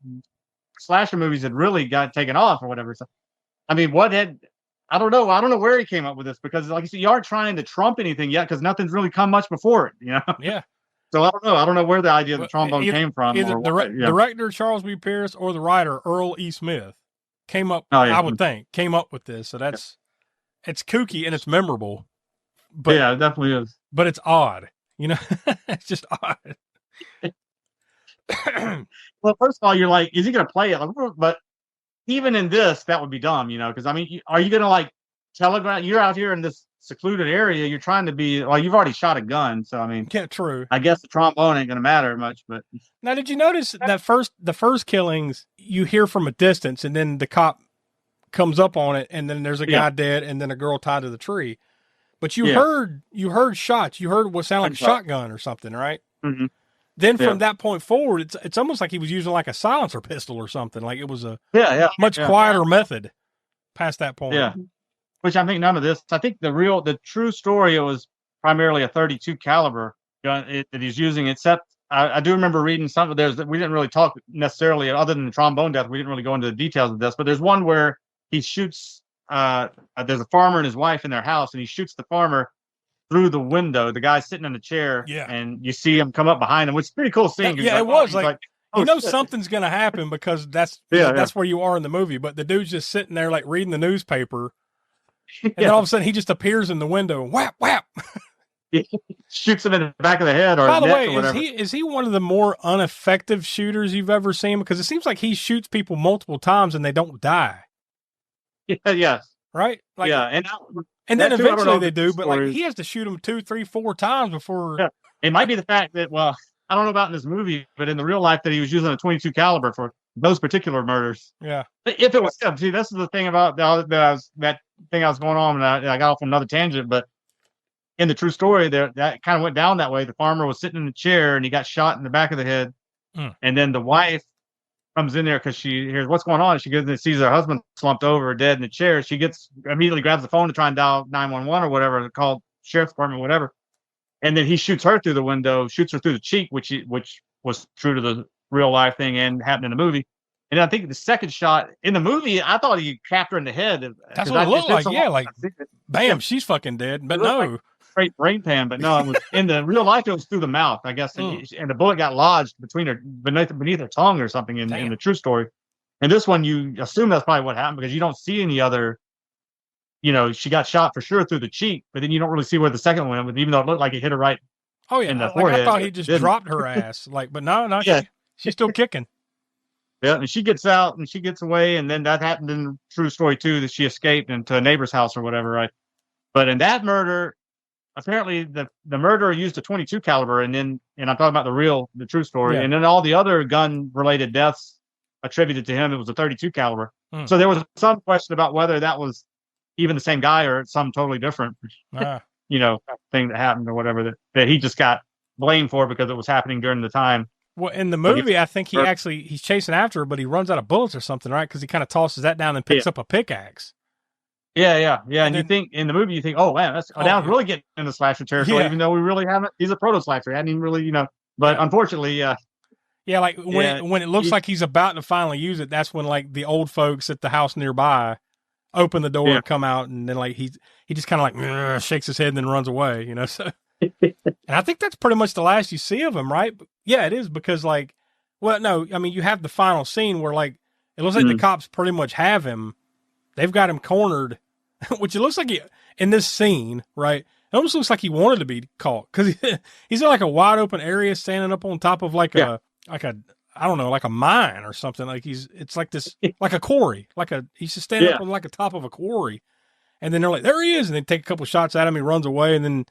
slasher movies that really got taken off or whatever. So, I mean, I don't know. I don't know where he came up with this because, like you said, you aren't trying to trump anything yet because nothing's really come much before it. Yeah. So I don't know. I don't know where the idea of the trombone came from. Either director Charles B. Pierce or the writer Earl E. Smith came up. I would think came up with this. So it's kooky and it's memorable. But yeah, it definitely is. But it's odd. It's just odd. Well, first of all, you're like, is he going to play it? But even in this, that would be dumb, because I mean, are you going to like telegraph? You're out here in this secluded area. You're trying to be like, you've already shot a gun. So, I mean, true. I guess the trombone ain't going to matter much, but now, did you notice that the first killings you hear from a distance and then the cop comes up on it and then there's a guy dead and then a girl tied to the tree, but you heard shots. You heard what sounded like a shotgun or something, right? Mm-hmm. Then from that point forward, it's almost like he was using like a silencer pistol or something. Like it was a much quieter method past that point. Yeah. Which I think none of this. I think the true story, it was primarily a 32 caliber gun that he's using. Except I do remember reading something. We didn't really talk necessarily, other than the trombone death. We didn't really go into the details of this. But there's one where he shoots. There's a farmer and his wife in their house, and he shoots the farmer through the window. The guy's sitting in a chair, and you see him come up behind him, which is a pretty cool scene. Yeah, it was like something's gonna happen because that's where you are in the movie. But the dude's just sitting there like reading the newspaper. And then all of a sudden, he just appears in the window. Whap, whap. Shoots him in the back of the head or by the neck way, or whatever. Is he one of the more ineffective shooters you've ever seen? Because it seems like he shoots people multiple times and they don't die. Yes. Right? Like, and then eventually they do, but like he has to shoot them 2, 3, 4 times before. Yeah. It might be the fact that, well, I don't know about in this movie, but in the real life that he was using a 22 caliber for those particular murders. Yeah. If it was him, see, this is the thing about that thing I was going on, and I got off on another tangent, but in the true story, that kind of went down that way. The farmer was sitting in the chair and he got shot in the back of the head. And then the wife comes in there because she hears what's going on. She goes and sees her husband slumped over, dead in the chair. She immediately grabs the phone to try and dial 911 or whatever, call sheriff's department, whatever. And then he shoots her through the window, shoots her through the cheek, which was true to the real life thing and happened in the movie. And I think the second shot in the movie, I thought he capped her in the head. That's what it looked like. Yeah, like bam, she's fucking dead. But no, straight brain pan, but no, it was in the real life. It was through the mouth, I guess, and the bullet got lodged beneath her tongue or something in the true story. And this one, you assume that's probably what happened because you don't see any other. You know, she got shot for sure through the cheek, but then you don't really see where the second one went, even though it looked like it hit her right. Oh yeah, in the like, forehead. I thought he just dropped her ass, but no, Yeah. she's still kicking. Yeah, and she gets out and she gets away, and then that happened in the true story too, that she escaped into a neighbor's house or whatever, right? But in that murder, apparently the murderer used a 22 caliber, and I'm talking about the true story, and then all the other gun related deaths attributed to him, it was a 32 caliber. So there was some question about whether that was even the same guy or some totally different, thing that happened or whatever that he just got blamed for because it was happening during the time. Well, in the movie, I think he's chasing after her, but he runs out of bullets or something, right? Because he kind of tosses that down and picks up a pickaxe. Yeah. And you think in the movie, you think, oh man, that was really getting into slasher territory, even though we really haven't. He's a proto slasher. He hadn't even really, But unfortunately, like when it looks like he's about to finally use it, that's when like the old folks at the house nearby open the door and come out, and then like he just kind of like shakes his head and then runs away, So, and I think that's pretty much the last you see of him, right? Yeah, it is because like, well, no, I mean you have the final scene where like it looks like the cops pretty much have him. They've got him cornered, which it looks like in this scene, right? It almost looks like he wanted to be caught because he's in like a wide open area, standing up on top of like a I don't know, like a mine or something. Like it's like this, like a quarry, he's just standing up on like the top of a quarry. And then they're like, there he is. And they take a couple shots at him. He runs away. And then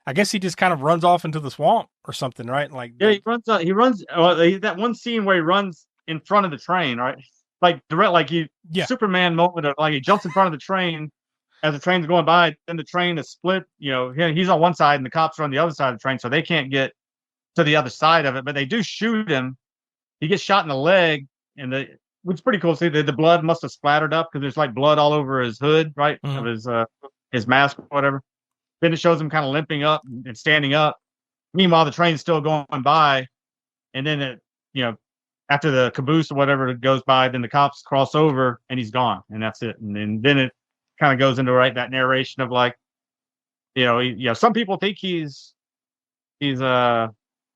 I guess he just kind of runs off into the swamp or something, right? Like, he runs, that one scene where he runs in front of the train, right? Like Superman moment of like, he jumps in front of the train as the train's going by. Then the train is split, he's on one side and the cops are on the other side of the train. So they can't get to the other side of it, but they do shoot him. He gets shot in the leg, which is pretty cool. See, the blood must have splattered up because there's like blood all over his hood, right, of his mask or whatever. Then it shows him kind of limping up and standing up. Meanwhile, the train's still going by, and then after the caboose or whatever goes by, then the cops cross over and he's gone, and that's it. And then it kind of goes into that narration of like, some people think he's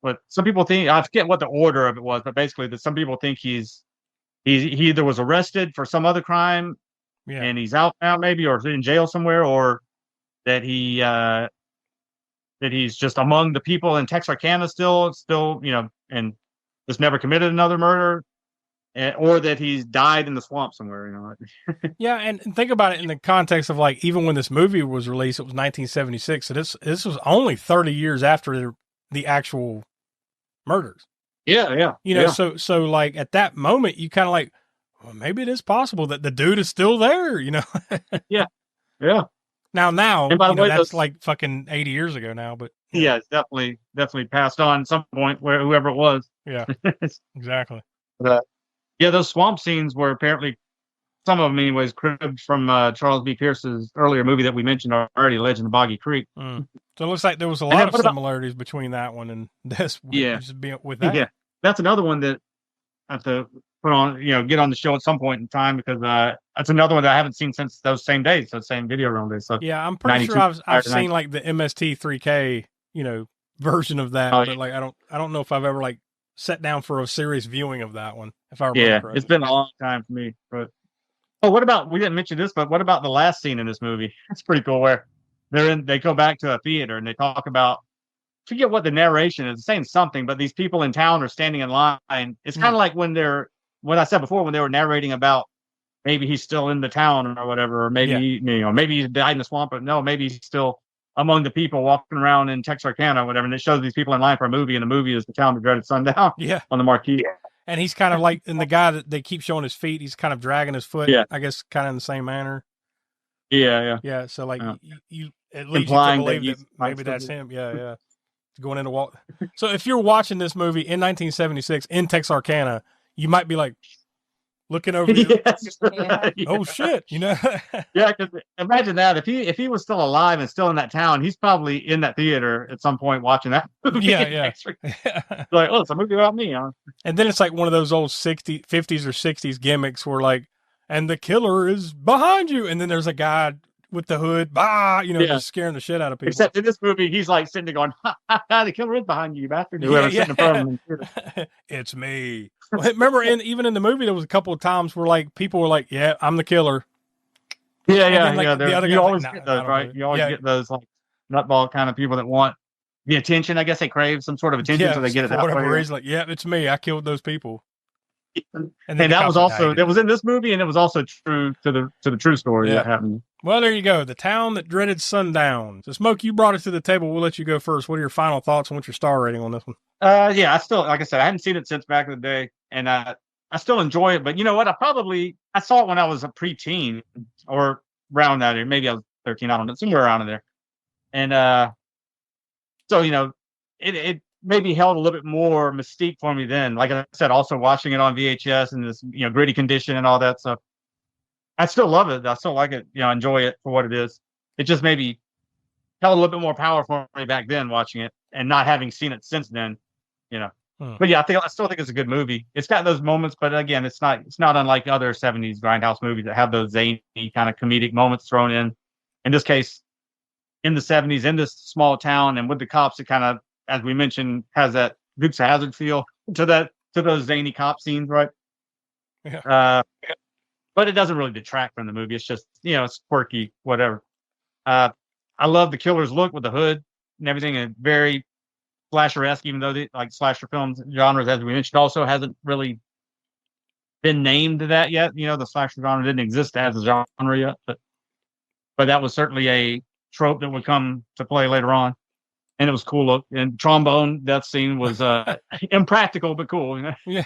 but some people think, I forget what the order of it was, but basically that some people think he either was arrested for some other crime and he's out now maybe, or in jail somewhere, or that that he's just among the people in Texarkana still, and just never committed another murder, or that he's died in the swamp somewhere, Yeah, and think about it in the context of like, even when this movie was released, it was 1976. So this was only 30 years after the actual murders. So like at that moment you kind of like, well, maybe it is possible that the dude is still there, yeah now and by the way, that's like fucking 80 years ago now, but it's definitely passed on at some point, where whoever it was. Exactly. But, those swamp scenes were apparently, some of them anyways, cribbed from Charles B. Pierce's earlier movie that we mentioned already, Legend of Boggy Creek. So it looks like there was a lot of similarities between that one and this. Just being with that. Yeah, that's another one that I have to put on, get on the show at some point in time, because that's another one that I haven't seen since those same days, those same video rental days. So yeah, I'm pretty sure I've seen like the MST 3K, version of that, but like I don't know if I've ever like sat down for a serious viewing of that one. If I remember correctly. It's been a long time for me. But what about, we didn't mention this, but what about the last scene in this movie? It's pretty cool, where they go back to a theater and they talk about, forget what the narration is, saying something, but these people in town are standing in line. It's kind of like what I said before, when they were narrating about maybe he's still in the town or whatever, or maybe maybe he's died in the swamp, but no, maybe he's still among the people walking around in Texarkana or whatever. And it shows these people in line for a movie, and the movie is The Town That Dreaded Sundown on the marquee. And he's kind of like, and the guy that they keep showing his feet, he's kind of dragging his foot, I guess, kind of in the same manner. Yeah. So like you at least implying you can believe that maybe that's him. Yeah. Going into walk. So if you're watching this movie in 1976 in Texarkana, you might be like looking over. Oh shit! Yeah, because imagine that if he was still alive and still in that town, he's probably in that theater at some point watching that movie. Yeah. Like, oh, it's a movie about me, huh? And then it's like one of those old 50s or 60s gimmicks where like, and the killer is behind you, and then there's a guy with the hood, bah, Yeah. just scaring the shit out of people. Except in this movie, he's like sitting there going, ha, ha, ha, the killer is behind you, you bastard. Whoever's sitting in front of him. It's me. Well, remember, even in the movie, there was a couple of times where like people were like, "Yeah, I'm the killer." Yeah, then, like, yeah. the other You guy's always like, get "Nah, I those, don't right? know." You always Yeah. get those like nutball kind of people that want the attention. I guess they crave some sort of attention, so they get it for that whatever way. reason. Like, yeah, it's me. I killed those people. And then the that cops was like, also "Nah, that was in this movie, and it was also true to the true story Yeah. that happened. Well, there you go. The Town That Dreaded Sundown. So, Smoke, you brought it to the table. We'll let you go first. What are your final thoughts and what's your star rating on this one? Yeah, I still, like I said, I hadn't seen it since back in the day, and I still enjoy it. But you know what? I saw it when I was a preteen or around that area. Maybe I was 13. I don't know, somewhere around in there. And so it maybe held a little bit more mystique for me then. Like I said, also watching it on VHS and this gritty condition and all that stuff. I still love it. I still like it. Enjoy it for what it is. It just maybe held a little bit more power for me back then watching it, and not having seen it since then. But yeah, I still think it's a good movie. It's got those moments, but again, it's not unlike other 70s grindhouse movies that have those zany kind of comedic moments thrown in. In this case, in the 70s, in this small town, and with the cops, it kind of, as we mentioned, has that Dukes of Hazzard feel to those zany cop scenes, right? Yeah. But it doesn't really detract from the movie. It's just it's quirky, whatever. I love the killer's look with the hood and everything, and very slasher-esque, even though like slasher films genres, as we mentioned, also hasn't really been named to that yet. The slasher genre didn't exist as a genre yet, but that was certainly a trope that would come to play later on, and it was cool look. And trombone death scene was impractical but cool. Yeah, yeah.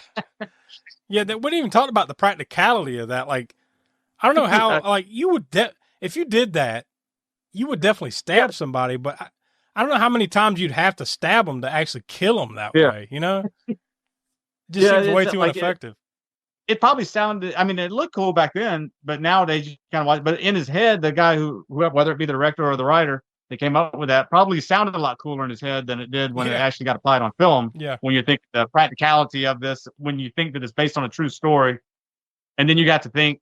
We didn't even talk about the practicality of that. Like, I don't know how. Like, you would if you did that, you would definitely stab somebody, but I don't know how many times you'd have to stab them to actually kill them that way. It just seems way too ineffective. It probably sounded. I mean, it looked cool back then, but nowadays you kind of watch. But in his head, the guy who whether it be the director or the writer that came up with that, probably sounded a lot cooler in his head than it did when it actually got applied on film. Yeah. When you think the practicality of this, when you think that it's based on a true story, and then you got to think,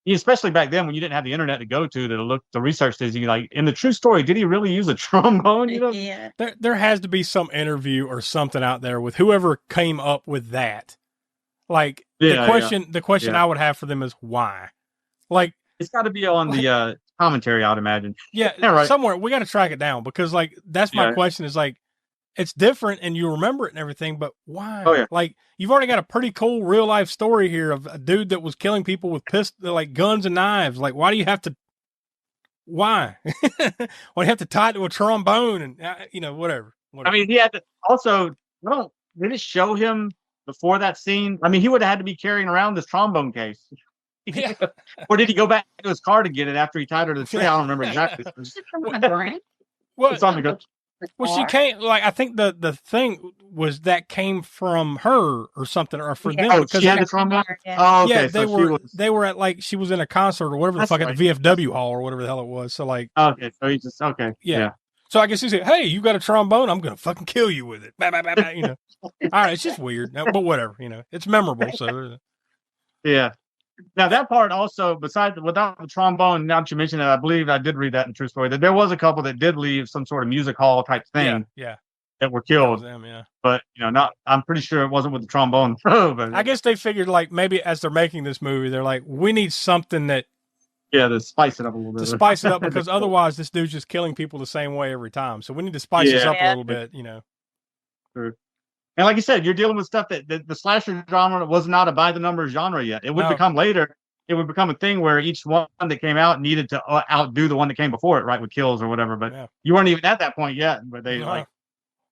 especially back then when you didn't have the internet to go to research this, you like, in the true story, did he really use a trombone? Yeah. There has to be some interview or something out there with whoever came up with that. Like, the question I would have for them is why? Like, it's got to be on the commentary, I would imagine. Yeah, right. Somewhere we got to track it down, because like that's my question is like, it's different and you remember it and everything, but why? Oh, yeah. Like, you've already got a pretty cool real life story here of a dude that was killing people with like guns and knives. Like, why do you have to? Why? Why do you have to tie it to a trombone and whatever? I mean, he had to also. Did it show him before that scene? I mean, he would have had to be carrying around this trombone case. Yeah. Or did he go back to his car to get it after he tied her to the tree? I don't remember exactly. Well, it's on the go. Well, she came, like, I think the thing was that came from her or something, or for them. Oh, because she had the trombone? Oh, okay. Yeah, So they were at, like, she was in a concert or whatever the fuck at the VFW hall or whatever the hell it was. So, like. Okay, so he just, okay. Yeah. So I guess he said, hey, you got a trombone? I'm going to fucking kill you with it. Bah, bah, bah, bah, All right, it's just weird. But whatever, it's memorable. So. Yeah. Now that part also, without the trombone, now that you mentioned it, I believe I did read that in True Story, that there was a couple that did leave some sort of music hall type thing. Yeah. That were killed. That was them, yeah. But I'm pretty sure it wasn't with the trombone. But I guess they figured, like, maybe as they're making this movie, they're like, we need something that. Yeah, to spice it up a little bit. To spice it up, because otherwise this dude's just killing people the same way every time. So we need to spice this up a little bit, True. And like you said, you're dealing with stuff that the slasher genre was not a by the numbers genre yet. It would become later. It would become a thing where each one that came out needed to outdo the one that came before it, right, with kills or whatever. But you weren't even at that point yet. But they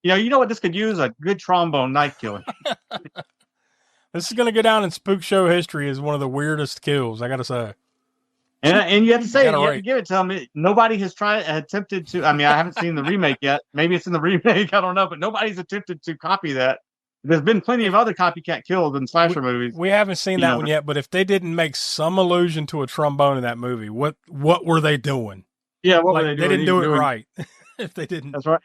you know what this could use? A good trombone knife killer. This is going to go down in Spookshow history as one of the weirdest kills, I got to say. And you have to say, you have to give it to them. Nobody has attempted to. I mean, I haven't seen the remake yet. Maybe it's in the remake. I don't know, but nobody's attempted to copy that. There's been plenty of other copycat kills in slasher movies. We haven't seen that one yet, but if they didn't make some allusion to a trombone in that movie, what were they doing? Yeah, what were they doing? They didn't do it right. If they didn't, that's right.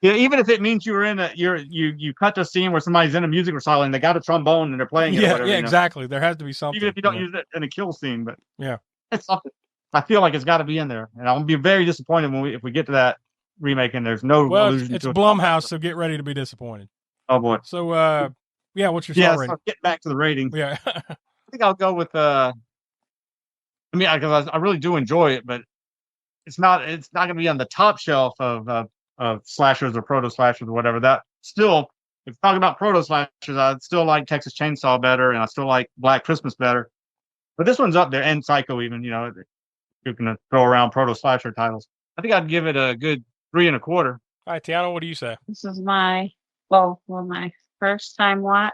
Yeah, even if it means you were in you cut the scene where somebody's in a music recital and they got a trombone and they're playing it. Yeah, exactly. There has to be something. Even if you don't use it in a kill scene, but yeah, it's something. I feel like it's got to be in there, and I'll be very disappointed if we get to that remake and there's no allusion it's to it. Blumhouse, so get ready to be disappointed. Oh boy. So, what's your star rating? So getting back to the rating. Yeah. I think I'll go with because I really do enjoy it, but it's not going to be on the top shelf of slashers or proto slashers or whatever. That still, if talking about proto slashers, I still like Texas Chainsaw better, and I still like Black Christmas better. But this one's up there, and Psycho even. You know, you can throw around proto slasher titles. I think I'd give it a good 3 1/4. All right, Tiana, what do you say? This is my first time watch,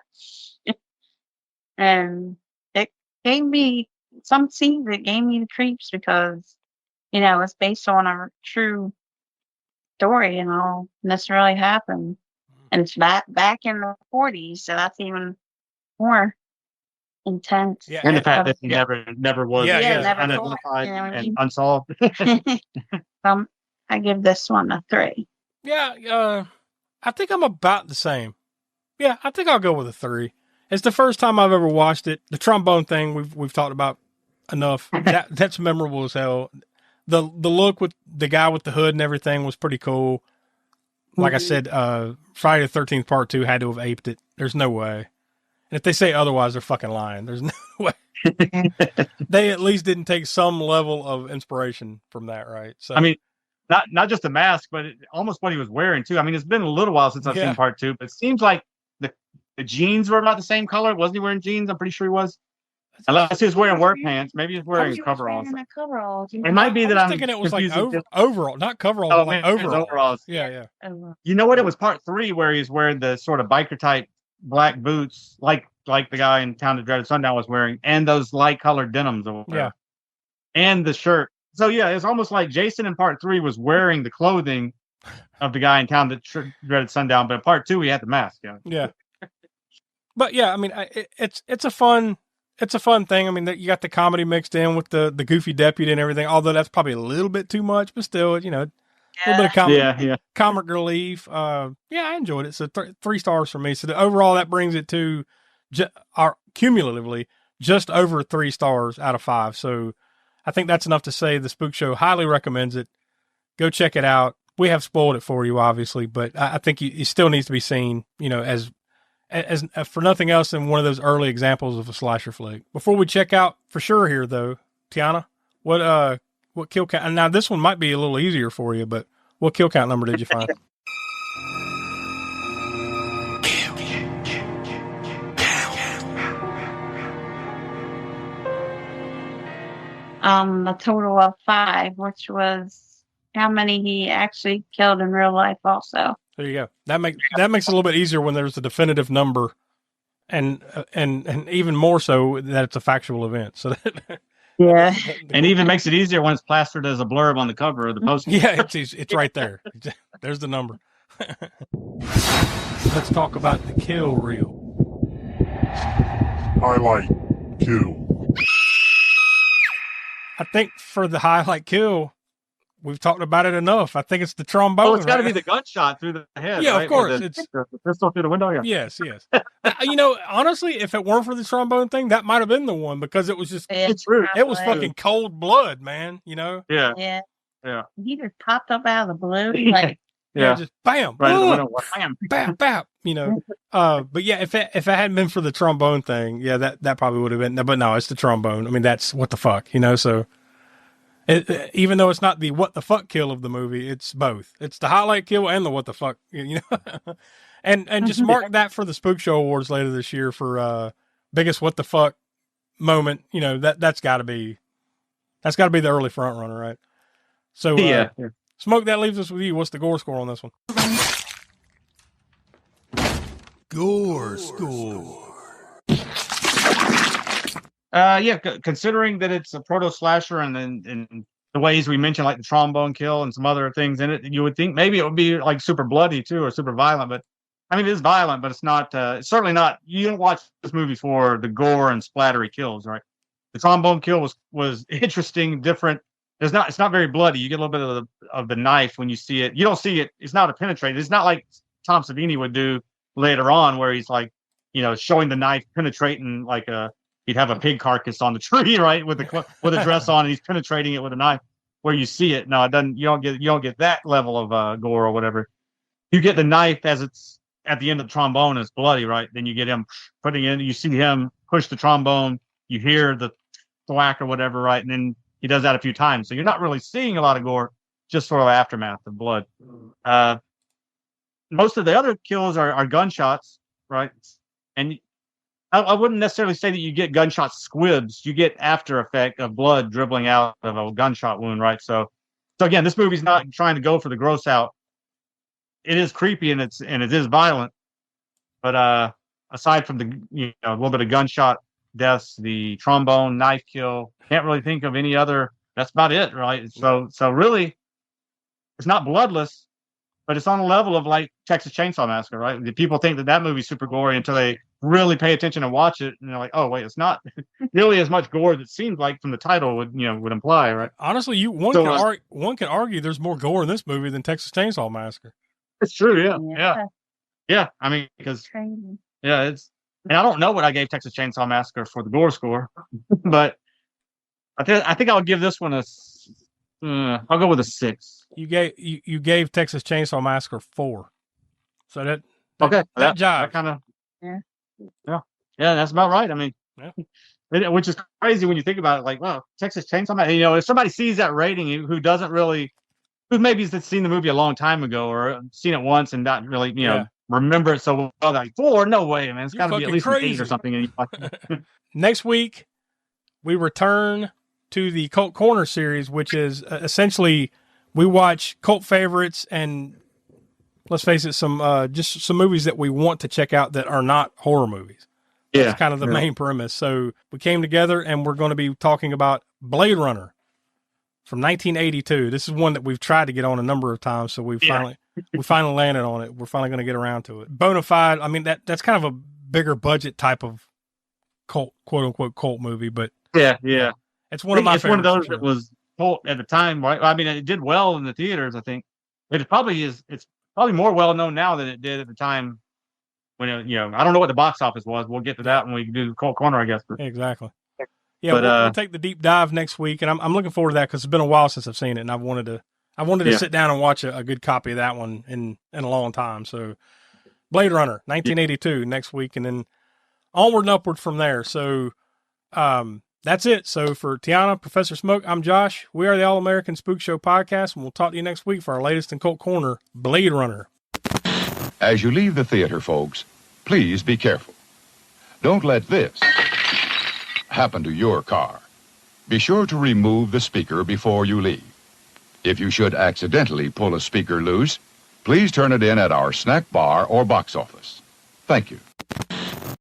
and it gave me some scenes. It gave me the creeps because it's based on a true story, and this really happened, and it's back in the 40s, so that's even more intense. Yeah, And the fact that he never was never unidentified and unsolved. I give this one a 3. Yeah, I think I'm about the same. Yeah, I think I'll go with a 3. It's the first time I've ever watched it. The trombone thing we've talked about enough. That's memorable as hell. The look with the guy with the hood and everything was pretty cool. Like I said, Friday the 13th Part 2 had to have aped it. There's no way. And if they say otherwise, they're fucking lying. There's no way. They at least didn't take some level of inspiration from that, right? So I mean, not just the mask, but almost what he was wearing too. I mean, it's been a little while since I've seen Part 2, but it seems like the jeans were about the same color. Wasn't he wearing jeans? I'm pretty sure he was. Unless he was wearing work pants. Maybe he's wearing coveralls. It might be that I'm thinking it was like overall, not coveralls, but like overalls. Yeah. You know what? It was Part 3 where he's wearing the sort of biker type black boots, like the guy in Town That Dreaded Sundown was wearing, and those light colored denims over there. And the shirt. So yeah, it's almost like Jason in Part 3 was wearing the clothing of the guy in Town That Dreaded Sundown, but in Part 2 he had the mask. Yeah. But yeah, I mean, it's a fun thing. I mean, you got the comedy mixed in with the goofy deputy and everything. Although that's probably a little bit too much, but still, a little bit of comedy, comic relief. I enjoyed it. So 3 stars for me. So overall, that brings it to cumulatively just over 3 stars out of 5. So I think that's enough to say the Spook Show highly recommends it. Go check it out. We have spoiled it for you, obviously, but I think it still needs to be seen, as for nothing else than one of those early examples of a slasher flick. Before we check out for sure here, though, Tiana, what kill count? And now this one might be a little easier for you, but what kill count number did you find? A total of 5, which was how many he actually killed in real life also. There you go. That makes it a little bit easier when there's a definitive number, and even more so that it's a factual event. So and even makes it easier when it's plastered as a blurb on the cover of the poster. Yeah, it's right there. There's the number. Let's talk about the kill reel. Highlight kill. I think for the highlight kill, we've talked about it enough. I think it's the trombone. Oh, it's got to be the gunshot through the head. Yeah, right? of course. It's the pistol through the window. Yeah. Yes. Honestly, if it weren't for the trombone thing, that might have been the one because it was just. It's true. It was fucking cold blood, man. Yeah. Yeah. He just popped up out of the blue, like. Just bam, right, bam, bam, bam. But yeah, if it hadn't been for the trombone thing, that probably would have been. But no, it's the trombone. I mean, that's what the fuck, So, even though it's not the what the fuck kill of the movie, it's both. It's the highlight kill and the what the fuck, and just mark that for the Spook Show Awards later this year for biggest what the fuck moment. That's got to be the early front runner, right? So Smoke, that leaves us with you. What's the gore score on this one? Gore score. Considering that it's a proto slasher and the ways we mentioned, like the trombone kill and some other things in it, you would think maybe it would be like super bloody too, or super violent. But I mean, it is violent, but it's not. It's certainly not. You don't watch this movie for the gore and splattery kills, right? The trombone kill was interesting, different. It's not very bloody. You get a little bit of the knife when you see it. You don't see it. It's not a penetrating. It's not like Tom Savini would do later on, where he's like, showing the knife penetrating like a he'd have a pig carcass on the tree, right, with a dress on, and he's penetrating it with a knife. Where you see it, no, it doesn't. You don't get that level of gore or whatever. You get the knife as it's at the end of the trombone, and it's bloody, right? Then you get him putting in. You see him push the trombone. You hear the thwack or whatever, right? And then he does that a few times. So you're not really seeing a lot of gore, just sort of aftermath of blood. Most of the other kills are gunshots, right? And I wouldn't necessarily say that you get gunshot squibs. You get after effect of blood dribbling out of a gunshot wound, right? So again, this movie's not trying to go for the gross out. It is creepy and it is violent, but aside from the a little bit of gunshot deaths, the trombone knife kill, can't really think of any other. That's about it, right? So really, it's not bloodless, but it's on the level of like Texas Chainsaw Massacre, right? The people think that movie's super gory until they really pay attention and watch it, and they're like, "Oh, wait, it's not really as much gore as it seems like from the title would imply, right?" Honestly, one can argue there's more gore in this movie than Texas Chainsaw Massacre. It's true, yeah. I mean, because it's, and I don't know what I gave Texas Chainsaw Massacre for the gore score, but I think I'll give this one I'll go with a 6. You gave Texas Chainsaw Massacre 4, so that jives. That kind of yeah, that's about right. I mean, which is crazy when you think about it. Like, wow, Texas Chainsaw Massacre. If somebody sees that rating who doesn't really, who maybe has seen the movie a long time ago or seen it once and not really, remember it so well, like 4, no way, man. It's got to be at least an 8 or something. Next week, we return to the Cult Corner series, which is essentially we watch cult favorites and, let's face it, just some movies that we want to check out that are not horror movies. Yeah, that's kind of the main premise. So we came together and we're going to be talking about Blade Runner from 1982. This is one that we've tried to get on a number of times, so we finally landed on it. We're finally going to get around to it. Bonafide. I mean, that's kind of a bigger budget type of cult, quote unquote, cult movie, but yeah. It's one of my favorites. It's one of those that was cult at the time, right? I mean, it did well in the theaters, I think. It's probably more well known now than it did at the time when I don't know what the box office was. We'll get to that when we do the Cult Corner, I guess. Exactly. Yeah, but we'll take the deep dive next week, and I'm looking forward to that because it's been a while since I've seen it, and I wanted to sit down and watch a good copy of that one in a long time. So, Blade Runner 1982 next week, and then onward and upward from there. So, that's it. So for Tiana, Professor Smoke, I'm Josh. We are the All American Spook Show podcast, and we'll talk to you next week for our latest in Cult Corner, Blade Runner. As you leave the theater, folks, please be careful. Don't let this happen to your car. Be sure to remove the speaker before you leave. If you should accidentally pull a speaker loose, please turn it in at our snack bar or box office. Thank you.